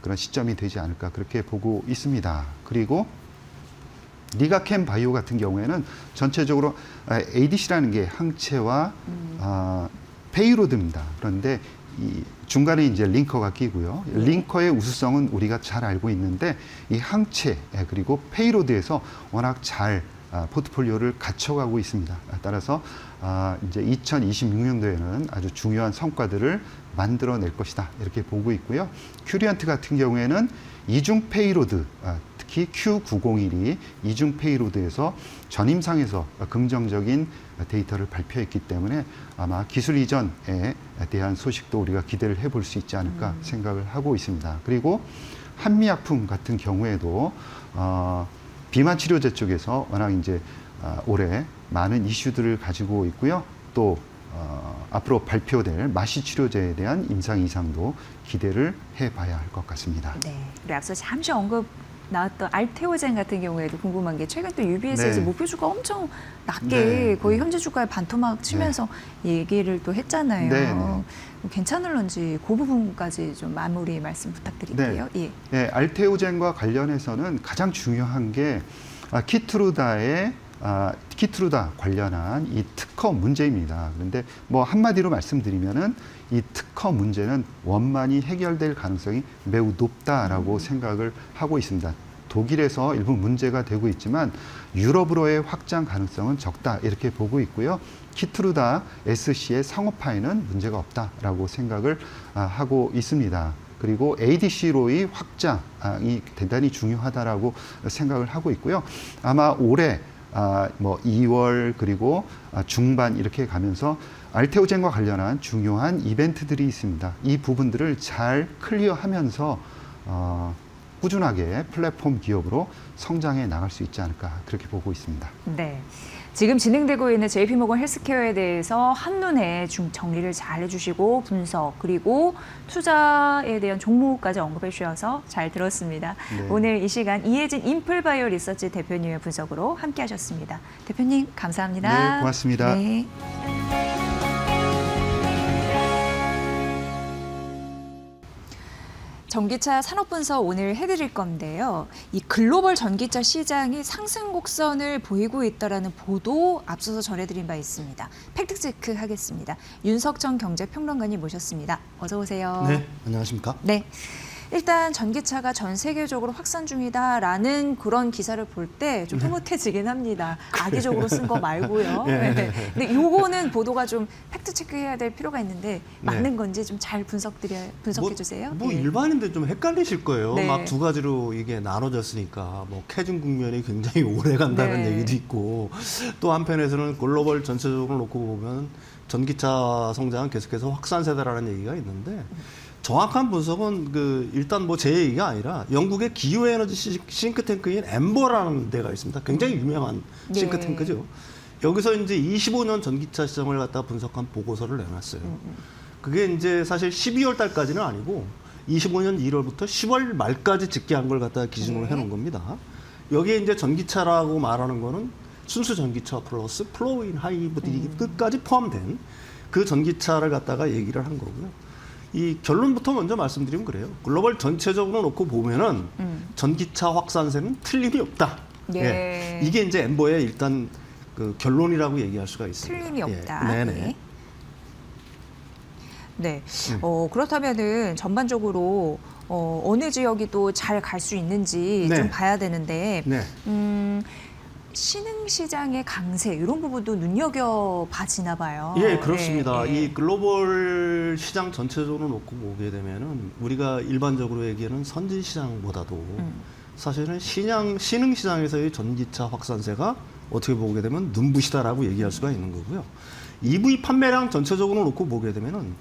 그런 시점이 되지 않을까 그렇게 보고 있습니다. 그리고 리가캠 바이오 같은 경우에는 전체적으로 ADC라는 게 항체와 페이로드입니다. 그런데 이 중간에 이제 링커가 끼고요. 링커의 우수성은 우리가 잘 알고 있는데 이 항체 그리고 페이로드에서 워낙 잘 포트폴리오를 갖춰가고 있습니다. 따라서 이제 2026년도에는 아주 중요한 성과들을 만들어낼 것이다. 이렇게 보고 있고요. 큐리언트 같은 경우에는 이중 페이로드, 특히 Q901이 이중 페이로드에서 전임상에서 긍정적인 데이터를 발표했기 때문에 아마 기술 이전에 대한 소식도 우리가 기대를 해볼 수 있지 않을까 생각을 하고 있습니다. 그리고 한미약품 같은 경우에도 비만 치료제 쪽에서 워낙 이제 올해 많은 이슈들을 가지고 있고요. 또 앞으로 발표될 마시 치료제에 대한 임상 이상도 기대를 해봐야 할 것 같습니다. 네. 그리고 앞서 잠시 언급 나왔던 알테오젠 같은 경우에도 궁금한 게 최근 또 UBS에서 네. 목표 주가 엄청 낮게 네, 거의 네. 현재 주가에 반토막 치면서 얘기를 또 했잖아요. 네, 네. 괜찮을런지 그 부분까지 좀 마무리 말씀 부탁드릴게요. 예. 네, 알테오젠과 관련해서는 가장 중요한 게 키트루다 관련한 이 특허 문제입니다. 그런데 뭐 한마디로 말씀드리면은 이 특허 문제는 원만히 해결될 가능성이 매우 높다라고 생각을 하고 있습니다. 독일에서 일부 문제가 되고 있지만 유럽으로의 확장 가능성은 적다 이렇게 보고 있고요. 키트루다 SC의 상업화에는 문제가 없다라고 생각을 하고 있습니다. 그리고 ADC로의 확장이 대단히 중요하다라고 생각을 하고 있고요. 아마 올해 뭐 2월 그리고 중반 이렇게 가면서 알테오젠과 관련한 중요한 이벤트들이 있습니다. 이 부분들을 잘 클리어하면서 꾸준하게 플랫폼 기업으로 성장해 나갈 수 있지 않을까 그렇게 보고 있습니다. 네. 지금 진행되고 있는 JP모건 헬스케어에 대해서 한눈에 정리를 잘 해주시고 분석 그리고 투자에 대한 종목까지 언급해 주셔서 잘 들었습니다. 네. 오늘 이 시간 이혜진 인플바이오 리서치 대표님의 분석으로 함께하셨습니다. 대표님 감사합니다. 네, 고맙습니다. 네. 전기차 산업분석 오늘 해드릴 건데요. 이 글로벌 전기차 시장이 상승 곡선을 보이고 있다라는 보도 앞서서 전해드린 바 있습니다. 팩트체크 하겠습니다. 윤석천 경제평론가님 모셨습니다. 어서 오세요. 네, 안녕하십니까? 네. 일단 전기차가 전 세계적으로 확산 중이다라는 그런 기사를 볼 때 좀 흐뭇해지긴 합니다. 악의적으로 쓴 거 말고요. 네. 네. 근데 요거는 보도가 좀 팩트 체크해야 될 필요가 있는데 맞는 건지 좀 잘 분석해 주세요. 뭐 예. 일반인들 좀 헷갈리실 거예요. 네. 막 두 가지로 이게 나눠졌으니까 뭐 캐중 국면이 굉장히 오래 간다는 네. 얘기도 있고 또 한편에서는 글로벌 전체적으로 놓고 보면 전기차 성장은 계속해서 확산세다라는 얘기가 있는데 정확한 분석은 일단 뭐 제 얘기가 아니라 영국의 기후 에너지 싱크탱크인 엠버라는 데가 있습니다. 굉장히 유명한 네. 싱크탱크죠. 여기서 이제 25년 전기차 시장을 갖다 분석한 보고서를 내놨어요. 그게 이제 사실 12월 달까지는 아니고 25년 1월부터 10월 말까지 집계한 걸 갖다가 기준으로 네. 해놓은 겁니다. 여기에 이제 전기차라고 말하는 거는 순수 전기차 플러스 플로우인 하이브리드 끝까지 포함된 그 전기차를 갖다가 얘기를 한 거고요. 이 결론부터 먼저 말씀드리면 그래요. 글로벌 전체적으로 놓고 보면은 전기차 확산세는 틀림이 없다. 예. 이게 이제 엠버의 일단 그 결론이라고 얘기할 수가 있습니다. 틀림이 없다. 네네. 네. 네. 그렇다면은 전반적으로 어느 지역이 또 잘 갈 수 있는지 네. 좀 봐야 되는데 네. 신흥 시장의 강세 이런 부분도 눈여겨 봐지나 봐요. 예, 그렇습니다. 예, 예. 이 글로벌 시장 전체적으로 놓고 보게 되면은 우리가 일반적으로 얘기하는 선진 시장보다도 사실은 신흥 시장에서의 전기차 확산세가 어떻게 보게 되면 눈부시다라고 얘기할 수가 있는 거고요. EV 판매량 전체적으로 놓고 보게 되면은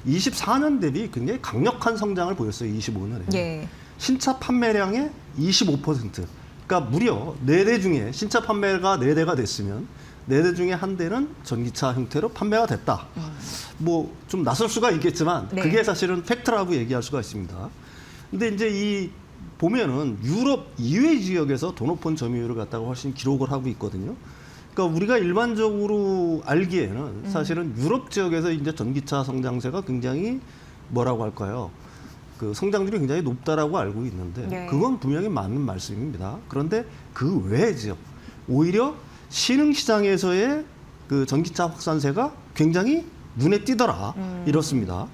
24년 대비 굉장히 강력한 성장을 보였어요. 25년에. 예. 신차 판매량의 25%. 그러니까 무려 4대 중에 신차 판매가 4대가 됐으면 4대 중에 한 대는 전기차 형태로 판매가 됐다. 뭐 좀 낯설 수가 있겠지만 네. 그게 사실은 팩트라고 얘기할 수가 있습니다. 근데 이제 이 보면은 유럽 이외 지역에서 더 높은 점유율을 갖다가 훨씬 기록을 하고 있거든요. 그러니까 우리가 일반적으로 알기에는 사실은 유럽 지역에서 이제 전기차 성장세가 굉장히 뭐라고 할까요? 그 성장률이 굉장히 높다라고 알고 있는데 네. 그건 분명히 맞는 말씀입니다. 그런데 그 외 지역 오히려 신흥 시장에서의 그 전기차 확산세가 굉장히 눈에 띄더라 이렇습니다.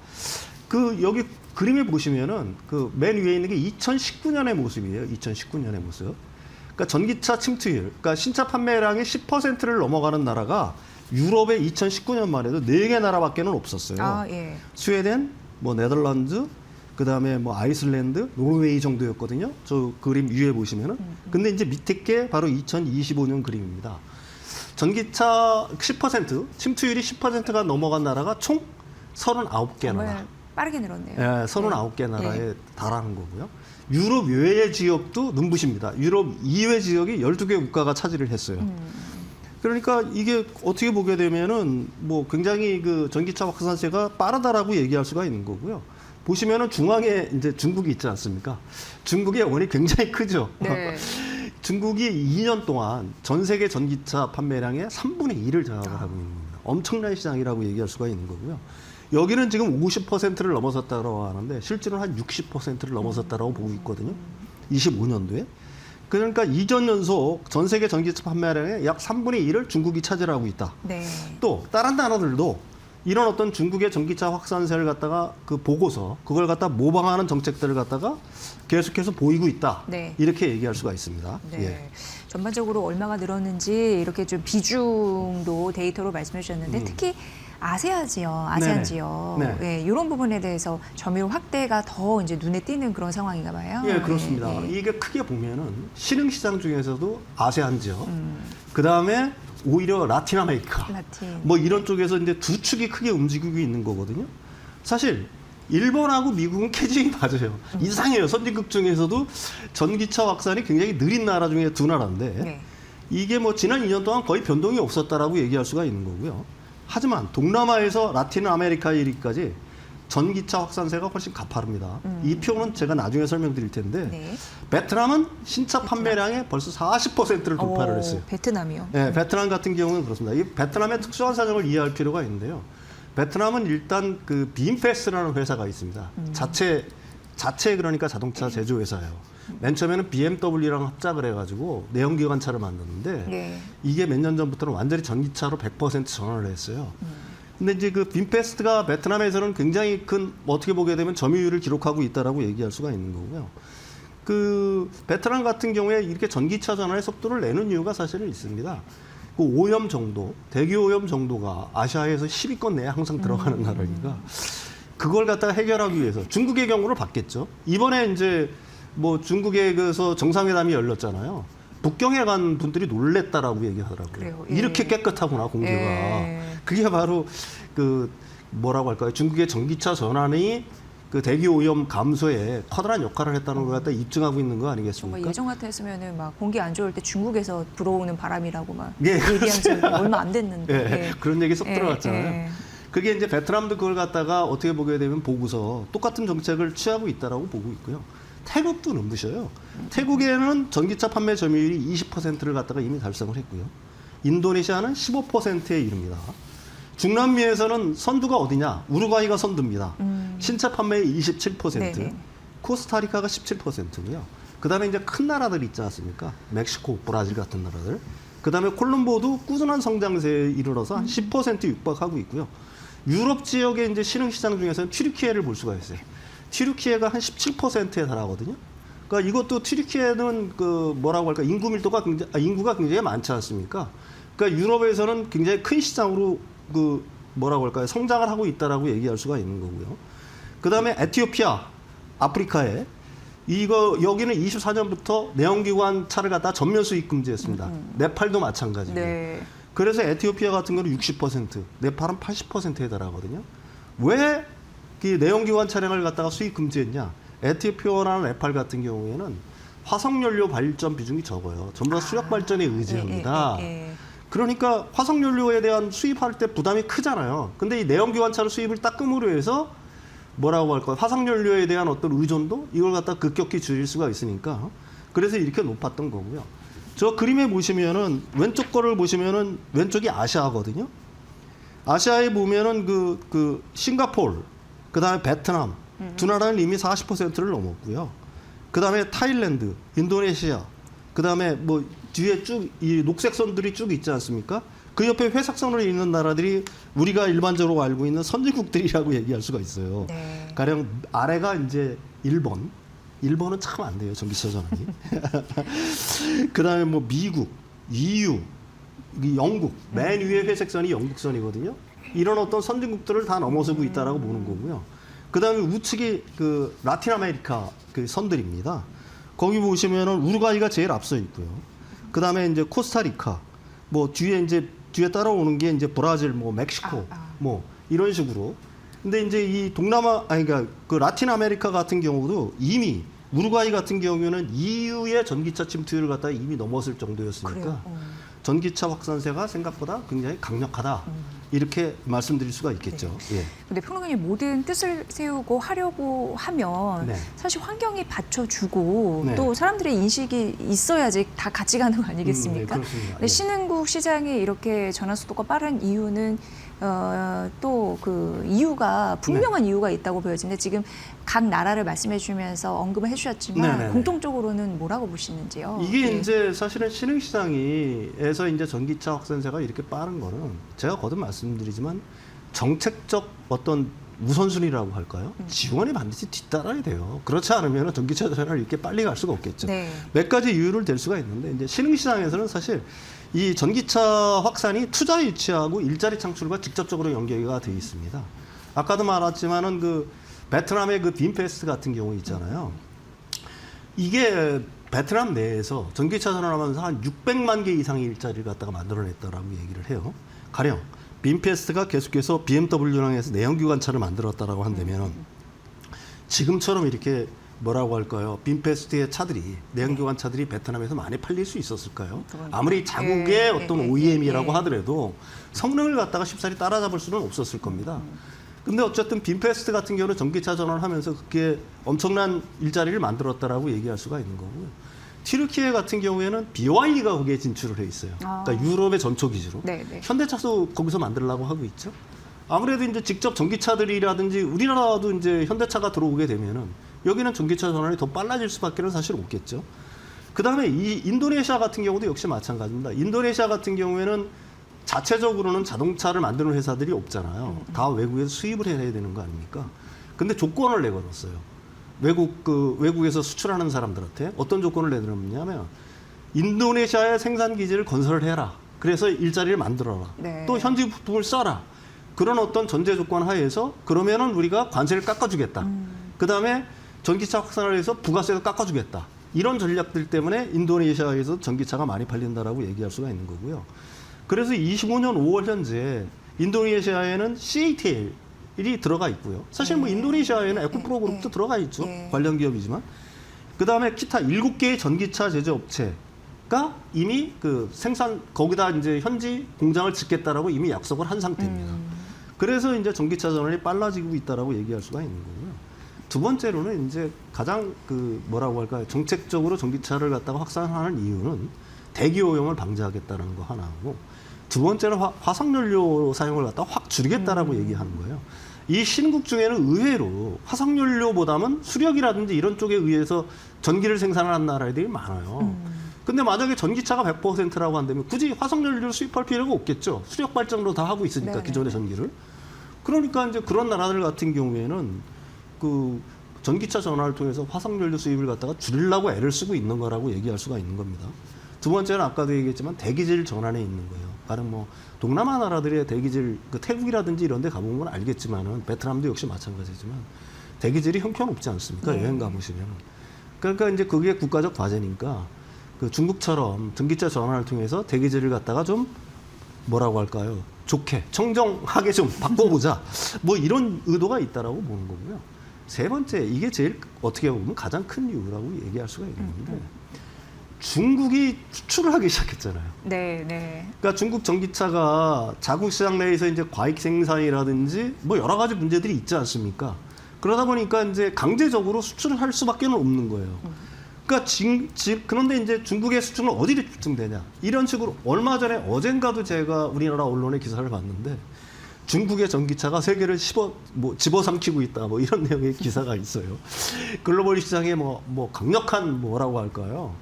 그 여기 그림에 보시면은 그 맨 위에 있는 게 2019년의 모습이에요. 2019년의 모습. 그러니까 전기차 침투율, 그러니까 신차 판매량의 10%를 넘어가는 나라가 유럽에 2019년만 해도 4개 나라밖에는 없었어요. 아, 예. 스웨덴, 뭐 네덜란드, 그다음에 뭐 아이슬란드, 노르웨이 정도였거든요. 저 그림 위에 보시면은. 근데 이제 밑에 게 바로 2025년 그림입니다. 전기차 10%, 침투율이 10%가 넘어간 나라가 총 39개 나라. 정말 빠르게 늘었네요. 예, 39개 나라에 달하는 거고요. 유럽 외의 지역도 눈부십니다. 유럽 이외 지역이 12개 국가가 차지를 했어요. 그러니까 이게 어떻게 보게 되면은 뭐 굉장히 그 전기차 확산세가 빠르다라고 얘기할 수가 있는 거고요. 보시면은 중앙에 이제 중국이 있지 않습니까? 중국의 원이 굉장히 크죠. 네. 중국이 2년 동안 전 세계 전기차 판매량의 3분의 1을 장악을 하고 있는 겁니다. 엄청난 시장이라고 얘기할 수가 있는 거고요. 여기는 지금 50%를 넘어섰다고 하는데 실제로는 한 60%를 넘어섰다고 보고 있거든요. 25년도에. 그러니까 2년 연속 전 세계 전기차 판매량의 약 3분의 1을 중국이 차지하고 있다. 네. 또 다른 나라들도 이런 어떤 중국의 전기차 확산세를 갖다가 그 보고서 그걸 갖다 모방하는 정책들을 갖다가 계속해서 보이고 있다. 네. 이렇게 얘기할 수가 있습니다. 네. 예. 전반적으로 얼마가 늘었는지 이렇게 좀 비중도 데이터로 말씀해 주셨는데 특히 아세안 네네. 지역 네. 예, 이런 부분에 대해서 점유율 확대가 더 이제 눈에 띄는 그런 상황인가 봐요. 예, 그렇습니다. 예, 예. 이게 크게 보면은 신흥 시장 중에서도 아세안 지역, 그 다음에 오히려 라틴 아메리카, 라틴. 뭐 이런 쪽에서 이제 두 축이 크게 움직이고 있는 거거든요. 사실 일본하고 미국은 캐징이 맞아요. 이상해요. 선진국 중에서도 전기차 확산이 굉장히 느린 나라 중에 두 나라인데 네. 이게 뭐 지난 2년 동안 거의 변동이 없었다라고 얘기할 수가 있는 거고요. 하지만 동남아에서 라틴 아메리카 이르기까지 전기차 확산세가 훨씬 가파릅니다. 이 표는 제가 나중에 설명드릴 텐데 네. 베트남은 신차 판매량의 벌써 40%를 돌파를 했어요. 베트남이요. 네, 베트남 같은 경우는 그렇습니다. 이 베트남의 특수한 사정을 이해할 필요가 있는데요. 베트남은 일단 그 빔페스라는 회사가 있습니다. 자체 자체 그러니까 자동차 제조회사예요. 맨 처음에는 BMW랑 합작을 해가지고 내연기관차를 만드는데 네. 이게 몇 년 전부터는 완전히 전기차로 100% 전환을 했어요. 근데 이제 그 빈페스트가 베트남에서는 굉장히 큰 어떻게 보게 되면 점유율을 기록하고 있다라고 얘기할 수가 있는 거고요. 그 베트남 같은 경우에 이렇게 전기차 전환의 속도를 내는 이유가 사실은 있습니다. 그 오염 정도, 대기 오염 정도가 아시아에서 10위권 내에 항상 들어가는 나라니까 그걸 갖다가 해결하기 위해서 중국의 경우를 봤겠죠. 이번에 이제 뭐 중국에서 정상회담이 열렸잖아요. 북경에 간 분들이 놀랬다라고 얘기하더라고요. 그래요. 예. 이렇게 깨끗하구나 공기가. 예. 그게 바로 그 뭐라고 할까요? 중국의 전기차 전환이 그 대기 오염 감소에 커다란 역할을 했다는 걸 갖다 입증하고 있는 거 아니겠습니까? 정말 예전 같았으면은 막 공기 안 좋을 때 중국에서 불어오는 바람이라고 막 예, 얘기한 지 얼마 안 됐는데. 예, 그런 얘기 쏙 예, 들어갔잖아요. 예. 그게 이제 베트남도 그걸 갖다가 어떻게 보게 되면 보고서 똑같은 정책을 취하고 있다라고 보고 있고요. 태국도 눈부셔요. 태국에는 전기차 판매 점유율이 20%를 갖다가 이미 달성을 했고요. 인도네시아는 15%에 이릅니다. 중남미에서는 선두가 어디냐? 우루과이가 선두입니다. 신차 판매의 27%, 네네. 코스타리카가 17%고요. 그다음에 이제 큰 나라들 있지 않습니까? 멕시코, 브라질 같은 나라들. 그다음에 콜롬보도 꾸준한 성장세에 이르러서 한 10% 육박하고 있고요. 유럽 지역의 이제 신흥 시장 중에서는 튀르키예를 볼 수가 있어요. 튀르키예가 한 17%에 달하거든요. 그러니까 이것도 튀르키예는 그 뭐라고 할까 인구가 굉장히 많지 않습니까? 그러니까 유럽에서는 굉장히 큰 시장으로 그 뭐라고 할까요 성장을 하고 있다라고 얘기할 수가 있는 거고요. 그다음에 에티오피아, 아프리카에 이거 여기는 24년부터 내연기관 차를 갖다 전면 수입 금지했습니다. 네팔도 마찬가지고. 네. 그래서 에티오피아 같은 경우는 60%, 네팔은 80%에 달하거든요. 왜 이 내연기관 차량을 갖다가 수입 금지했냐? 에티오피아나 네팔 같은 경우에는 화석연료 발전 비중이 적어요. 전부 다 수력 발전에 의지합니다. 그러니까 화석연료에 대한 수입할 때 부담이 크잖아요. 근데 이 내연기관차를 수입을 닦음으로 해서 뭐라고 할까요? 화석연료에 대한 어떤 의존도 이걸 갖다 급격히 줄일 수가 있으니까 그래서 이렇게 높았던 거고요. 저 그림에 보시면은 왼쪽 거를 보시면은 왼쪽이 아시아거든요. 아시아에 보면은 그 싱가포르, 그다음에 베트남 두 나라는 이미 40%를 넘었고요. 그다음에 타일랜드, 인도네시아, 그다음에 뭐 뒤에 쭉 이 녹색 선들이 쭉 있지 않습니까? 그 옆에 회색 선으로 있는 나라들이 우리가 일반적으로 알고 있는 선진국들이라고 얘기할 수가 있어요. 네. 가령 아래가 이제 일본. 일본은 참 안 돼요, 전기차 전환이. 그다음에 뭐 미국, EU, 영국, 맨 위에 회색 선이 영국 선이거든요. 이런 어떤 선진국들을 다 넘어서고 있다라고 보는 거고요. 그다음에 우측이 그 라틴 아메리카 그 선들입니다. 거기 보시면은 우루과이가 제일 앞서 있고요. 그다음에 이제 코스타리카, 뭐 뒤에 따라오는 게 이제 브라질, 뭐 멕시코, 뭐 이런 식으로. 근데 이제 이 그러니까 그 라틴 아메리카 같은 경우도 이미 우루과이 같은 경우에는 EU의 전기차 침투율을 갖다 이미 넘었을 정도였으니까 전기차 확산세가 생각보다 굉장히 강력하다. 이렇게 말씀드릴 수가 있겠죠. 네. 예. 근데 평론가님 모든 뜻을 세우고 하려고 하면 네. 사실 환경이 받쳐주고 네. 또 사람들의 인식이 있어야지 다 같이 가는 거 아니겠습니까? 네, 그렇습니다. 근데 신흥국 시장이 이렇게 전환 속도가 빠른 이유는 또 그 이유가 분명한 이유가 있다고 보여지는데 지금 각 나라를 말씀해 주면서 언급을 해주셨지만 네네네. 공통적으로는 뭐라고 보시는지요? 이게 예. 이제 사실은 신흥시장에서 이제 전기차 확산세가 이렇게 빠른 거는 제가 거듭 말씀드리지만 정책적 어떤 우선순위라고 할까요? 지원이 반드시 뒤따라야 돼요. 그렇지 않으면 전기차 전환을 이렇게 빨리 갈 수가 없겠죠. 네. 몇 가지 이유를 댈 수가 있는데 이제 신흥시장에서는 사실 이 전기차 확산이 투자 유치하고 일자리 창출과 직접적으로 연계가 되어 있습니다. 아까도 말했지만은 그 베트남의 그 빈페스트 같은 경우 있잖아요. 이게 베트남 내에서 전기차 전환하면서 한 600만 개 이상의 일자리를 갖다가 만들어냈다라고 얘기를 해요. 가령 빈페스트가 계속해서 BMW랑 해서 내연기관차를 만들었다라고 한다면 지금처럼 이렇게 뭐라고 할까요? 빈페스트의 차들이 내연기관 차들이 베트남에서 많이 팔릴 수 있었을까요? 아무리 자국의 어떤 OEM이라고 하더라도 성능을 갖다가 쉽사리 따라잡을 수는 없었을 겁니다. 근데 어쨌든 빈페스트 같은 경우는 전기차 전환을 하면서 그게 엄청난 일자리를 만들었다라고 얘기할 수가 있는 거고요. 튀르키예 같은 경우에는 BYD가 거기에 진출을 해 있어요. 그러니까 유럽의 전초 기지로. 네. 현대차도 거기서 만들려고 하고 있죠. 아무래도 이제 직접 전기차들이라든지 우리나라도 이제 현대차가 들어오게 되면은 여기는 전기차 전환이 더 빨라질 수밖에 사실 없겠죠. 그다음에 이 인도네시아 같은 경우도 역시 마찬가지입니다. 인도네시아 같은 경우에는 자체적으로는 자동차를 만드는 회사들이 없잖아요. 다 외국에서 수입을 해야 되는 거 아닙니까? 근데 조건을 내걸었어요. 외국에서 수출하는 사람들한테 어떤 조건을 내걸었냐면 인도네시아의 생산 기지를 건설을 해라. 그래서 일자리를 만들어라. 네. 또 현지 부품을 써라. 그런 어떤 전제 조건 하에서 그러면은 우리가 관세를 깎아주겠다. 그다음에 전기차 확산을 해서 부가세도 깎아주겠다. 이런 전략들 때문에 인도네시아에서 전기차가 많이 팔린다라고 얘기할 수가 있는 거고요. 그래서 25년 5월 현재 인도네시아에는 CATL이 들어가 있고요. 사실 뭐 인도네시아에는 에코프로 그룹도 들어가 있죠. 관련 기업이지만. 그다음에 기타 7개의 전기차 제조업체가 이미 그 생산 거기다 이제 현지 공장을 짓겠다라고 이미 약속을 한 상태입니다. 그래서 이제 전기차 전환이 빨라지고 있다라고 얘기할 수가 있는 거고요. 두 번째로는 이제 가장 그 뭐라고 할까요? 정책적으로 전기차를 갖다가 확산하는 이유는 대기 오염을 방지하겠다는 거 하나고, 두 번째는 화석연료 사용을 갖다가 확 줄이겠다라고 얘기하는 거예요. 이 신국 중에는 의외로 화석연료보다는 수력이라든지 이런 쪽에 의해서 전기를 생산하는 나라들이 많아요. 근데 만약에 전기차가 100%라고 한다면 굳이 화석연료를 수입할 필요가 없겠죠. 수력 발전으로 다 하고 있으니까 네네. 기존의 전기를. 그러니까 이제 그런 나라들 같은 경우에는 그 전기차 전환을 통해서 화석연료 수입을 갖다가 줄이려고 애를 쓰고 있는 거라고 얘기할 수가 있는 겁니다. 두 번째는 아까도 얘기했지만 대기질 전환에 있는 거예요. 다른 뭐 동남아 나라들의 대기질, 그 태국이라든지 이런 데 가보면 알겠지만은 베트남도 역시 마찬가지지만 대기질이 형편없지 않습니까? 여행 가보시면. 그러니까 이제 그게 국가적 과제니까 그 중국처럼 전기차 전환을 통해서 대기질을 갖다가 좀 뭐라고 할까요? 좋게, 청정하게 좀 바꿔보자. 뭐 이런 의도가 있다라고 보는 거고요. 세 번째, 이게 제일 어떻게 보면 가장 큰 이유라고 얘기할 수가 있는 건데, 중국이 수출을 하기 시작했잖아요. 네, 네. 그러니까 중국 전기차가 자국 시장 내에서 이제 과익 생산이라든지 뭐 여러 가지 문제들이 있지 않습니까? 그러다 보니까 이제 강제적으로 수출을 할 수밖에 없는 거예요. 그러니까 그런데 이제 중국의 수출은 어디로 집중되냐? 이런 식으로 얼마 전에 어젠가도 제가 우리나라 언론의 기사를 봤는데 중국의 전기차가 세계를 집어삼키고 있다. 뭐 이런 내용의 기사가 있어요. 글로벌 시장에 뭐 강력한 뭐라고 할까요?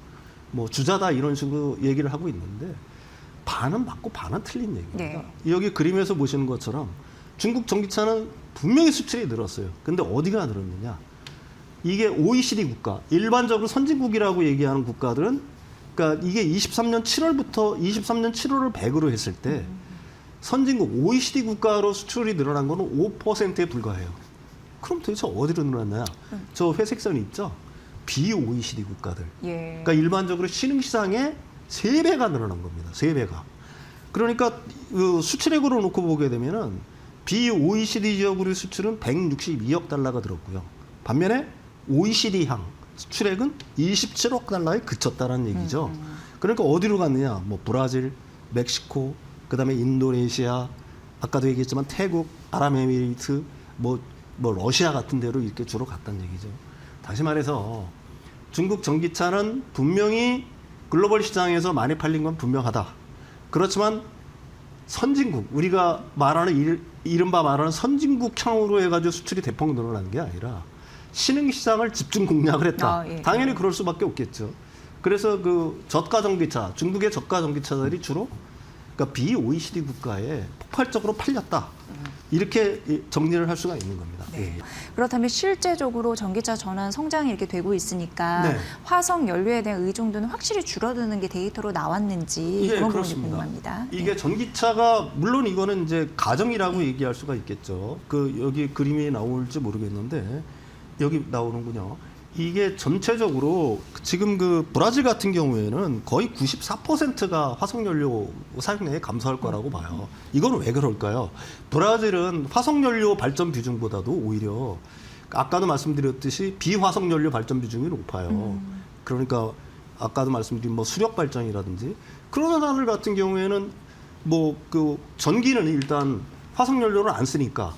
뭐 주자다 이런 식으로 얘기를 하고 있는데 반은 맞고 반은 틀린 얘기입니다. 네. 여기 그림에서 보시는 것처럼 중국 전기차는 분명히 수출이 늘었어요. 근데 어디가 늘었느냐? 이게 OECD 국가, 일반적으로 선진국이라고 얘기하는 국가들은, 그러니까 이게 23년 7월부터 23년 7월을 100으로 했을 때 선진국 OECD 국가로 수출이 늘어난 거는 5%에 불과해요. 그럼 도대체 어디로 늘어났나요? 저 회색 선이 있죠? 비OECD 국가들. 예. 그러니까 일반적으로 신흥시장의 3배가 늘어난 겁니다. 3배가. 그러니까 그 수출액으로 놓고 보게 되면은 비OECD 지역으로의 수출은 162억 달러가 들었고요. 반면에 OECD향 수출액은 27억 달러에 그쳤다는 얘기죠. 그러니까 어디로 갔느냐? 뭐 브라질, 멕시코, 그다음에 인도네시아, 아까도 얘기했지만 태국, 아랍에미리트, 뭐 러시아 같은 데로 이렇게 주로 갔다는 얘기죠. 다시 말해서 중국 전기차는 분명히 글로벌 시장에서 많이 팔린 건 분명하다. 그렇지만 선진국, 우리가 말하는 이른바 말하는 선진국향으로 해가지고 수출이 대폭 늘어난 게 아니라 신흥시장을 집중 공략을 했다. 예. 당연히 그럴 수밖에 없겠죠. 그래서 그 저가 전기차, 중국의 저가 전기차들이 주로 그러니까 비OECD 국가에 폭발적으로 팔렸다. 이렇게 정리를 할 수가 있는 겁니다. 네. 그렇다면 실제적으로 전기차 전환 성장이 이렇게 되고 있으니까 네. 화석 연료에 대한 의존도는 확실히 줄어드는 게 데이터로 나왔는지 예, 그런 부분이 그렇습니다. 궁금합니다. 이게 네. 전기차가 물론 이거는 이제 가정이라고 얘기할 수가 있겠죠. 그 여기 그림이 나올지 모르겠는데 여기 나오는군요. 이게 전체적으로 지금 그 브라질 같은 경우에는 거의 94%가 화석연료 사용량이 감소할 거라고 봐요. 이건 왜 그럴까요? 브라질은 화석연료 발전 비중보다도 오히려 아까도 말씀드렸듯이 비화석연료 발전 비중이 높아요. 그러니까 아까도 말씀드린 뭐 수력 발전이라든지 그런 나라들 같은 경우에는 뭐 그 전기는 일단 화석연료를 안 쓰니까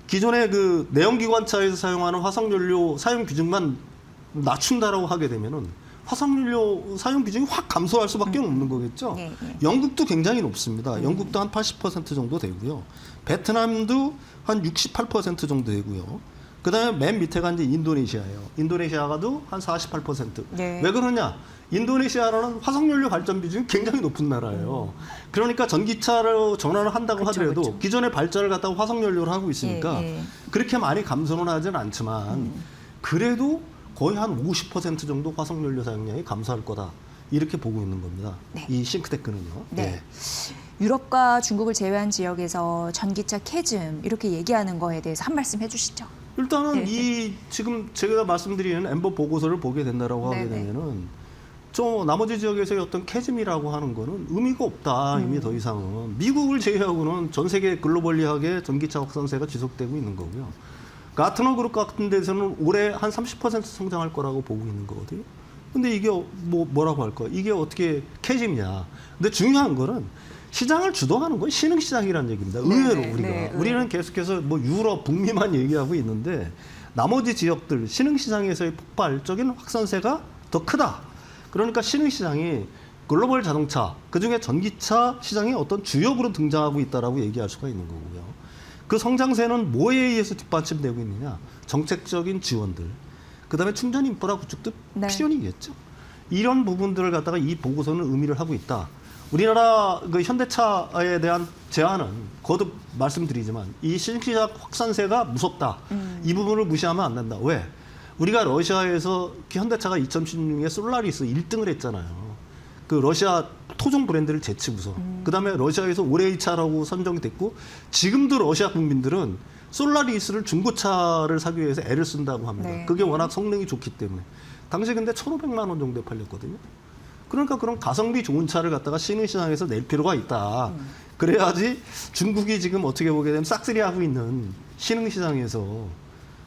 기존의 그 내연기관차에서 사용하는 화석연료 사용 비중만 낮춘다라고 하게 되면은 화석연료 사용 비중이 확 감소할 수밖에 없는 거겠죠. 예, 예. 영국도 굉장히 높습니다. 영국도 한 80% 정도 되고요. 베트남도 한 68% 정도 되고요. 그다음에 맨 밑에가 이제 인도네시아예요. 인도네시아가도 한 48%. 네. 왜 그러냐? 인도네시아라는 화석연료 발전 비중이 굉장히 높은 나라예요. 그러니까 전기차로 전환을 한다고 그쵸, 하더라도 그쵸. 기존의 발전을 갖다가 화석연료를 하고 있으니까 예, 예. 그렇게 많이 감소는 하진 않지만 그래도 거의 한 50% 정도 화석연료 사용량이 감소할 거다. 이렇게 보고 있는 겁니다. 네. 이 싱크탱크는요. 네. 예. 유럽과 중국을 제외한 지역에서 전기차 캐즘 이렇게 얘기하는 거에 대해서 한 말씀 해주시죠. 일단은 네. 이 지금 제가 말씀드리는 엠버 보고서를 보게 된다라고 하게 네네. 되면은 좀 나머지 지역에서의 어떤 캐즘이라고 하는 거는 의미가 없다. 이미 더 이상은 미국을 제외하고는 전 세계 글로벌리하게 전기차 확산세가 지속되고 있는 거고요. 가트너 그룹 같은 데서는 올해 한 30% 성장할 거라고 보고 있는 거거든요. 근데 이게 뭐라고 할까? 이게 어떻게 캐즘이냐? 근데 중요한 거는 시장을 주도하는 건 신흥시장이라는 얘기입니다. 의외로 네네, 우리가. 네, 우리는 계속해서 뭐 유럽, 북미만 얘기하고 있는데 나머지 지역들, 신흥시장에서의 폭발적인 확산세가 더 크다. 그러니까 신흥시장이 글로벌 자동차, 그중에 전기차 시장의 어떤 주역으로 등장하고 있다라고 얘기할 수가 있는 거고요. 그 성장세는 뭐에 의해서 뒷받침되고 있느냐? 정책적인 지원들, 그다음에 충전 인프라 구축도 네. 필연이겠죠. 이런 부분들을 갖다가 이 보고서는 의미를 하고 있다. 우리나라 그 현대차에 대한 제안은 거듭 말씀드리지만 이 신시장 확산세가 무섭다. 이 부분을 무시하면 안 된다. 왜? 우리가 러시아에서 현대차가 2016년에 솔라리스 1등을 했잖아요. 그 러시아 토종 브랜드를 제치고서 그다음에 러시아에서 올해의 차라고 선정이 됐고 지금도 러시아 국민들은 솔라리스를 중고차를 사기 위해서 애를 쓴다고 합니다. 네. 그게 워낙 성능이 좋기 때문에. 당시 근데 1,500만 원 정도에 팔렸거든요. 그러니까 그런 가성비 좋은 차를 갖다가 신흥시장에서 낼 필요가 있다. 그래야지 중국이 지금 어떻게 보게 되면 싹쓸이하고 있는 신흥시장에서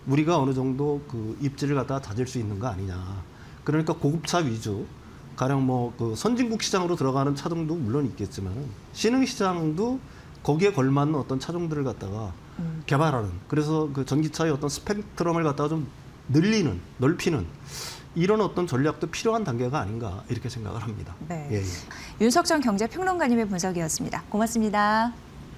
우리가 어느 정도 그 입지를 갖다가 다질 수 있는 거 아니냐. 그러니까 고급차 위주, 가령 뭐 그 선진국 시장으로 들어가는 차종도 물론 있겠지만 신흥시장도 거기에 걸맞는 어떤 차종들을 갖다가 개발하는. 그래서 그 전기차의 어떤 스펙트럼을 갖다가 좀 늘리는, 넓히는 이런 어떤 전략도 필요한 단계가 아닌가 이렇게 생각을 합니다. 네. 예, 예. 윤석정 경제평론가님의 분석이었습니다. 고맙습니다.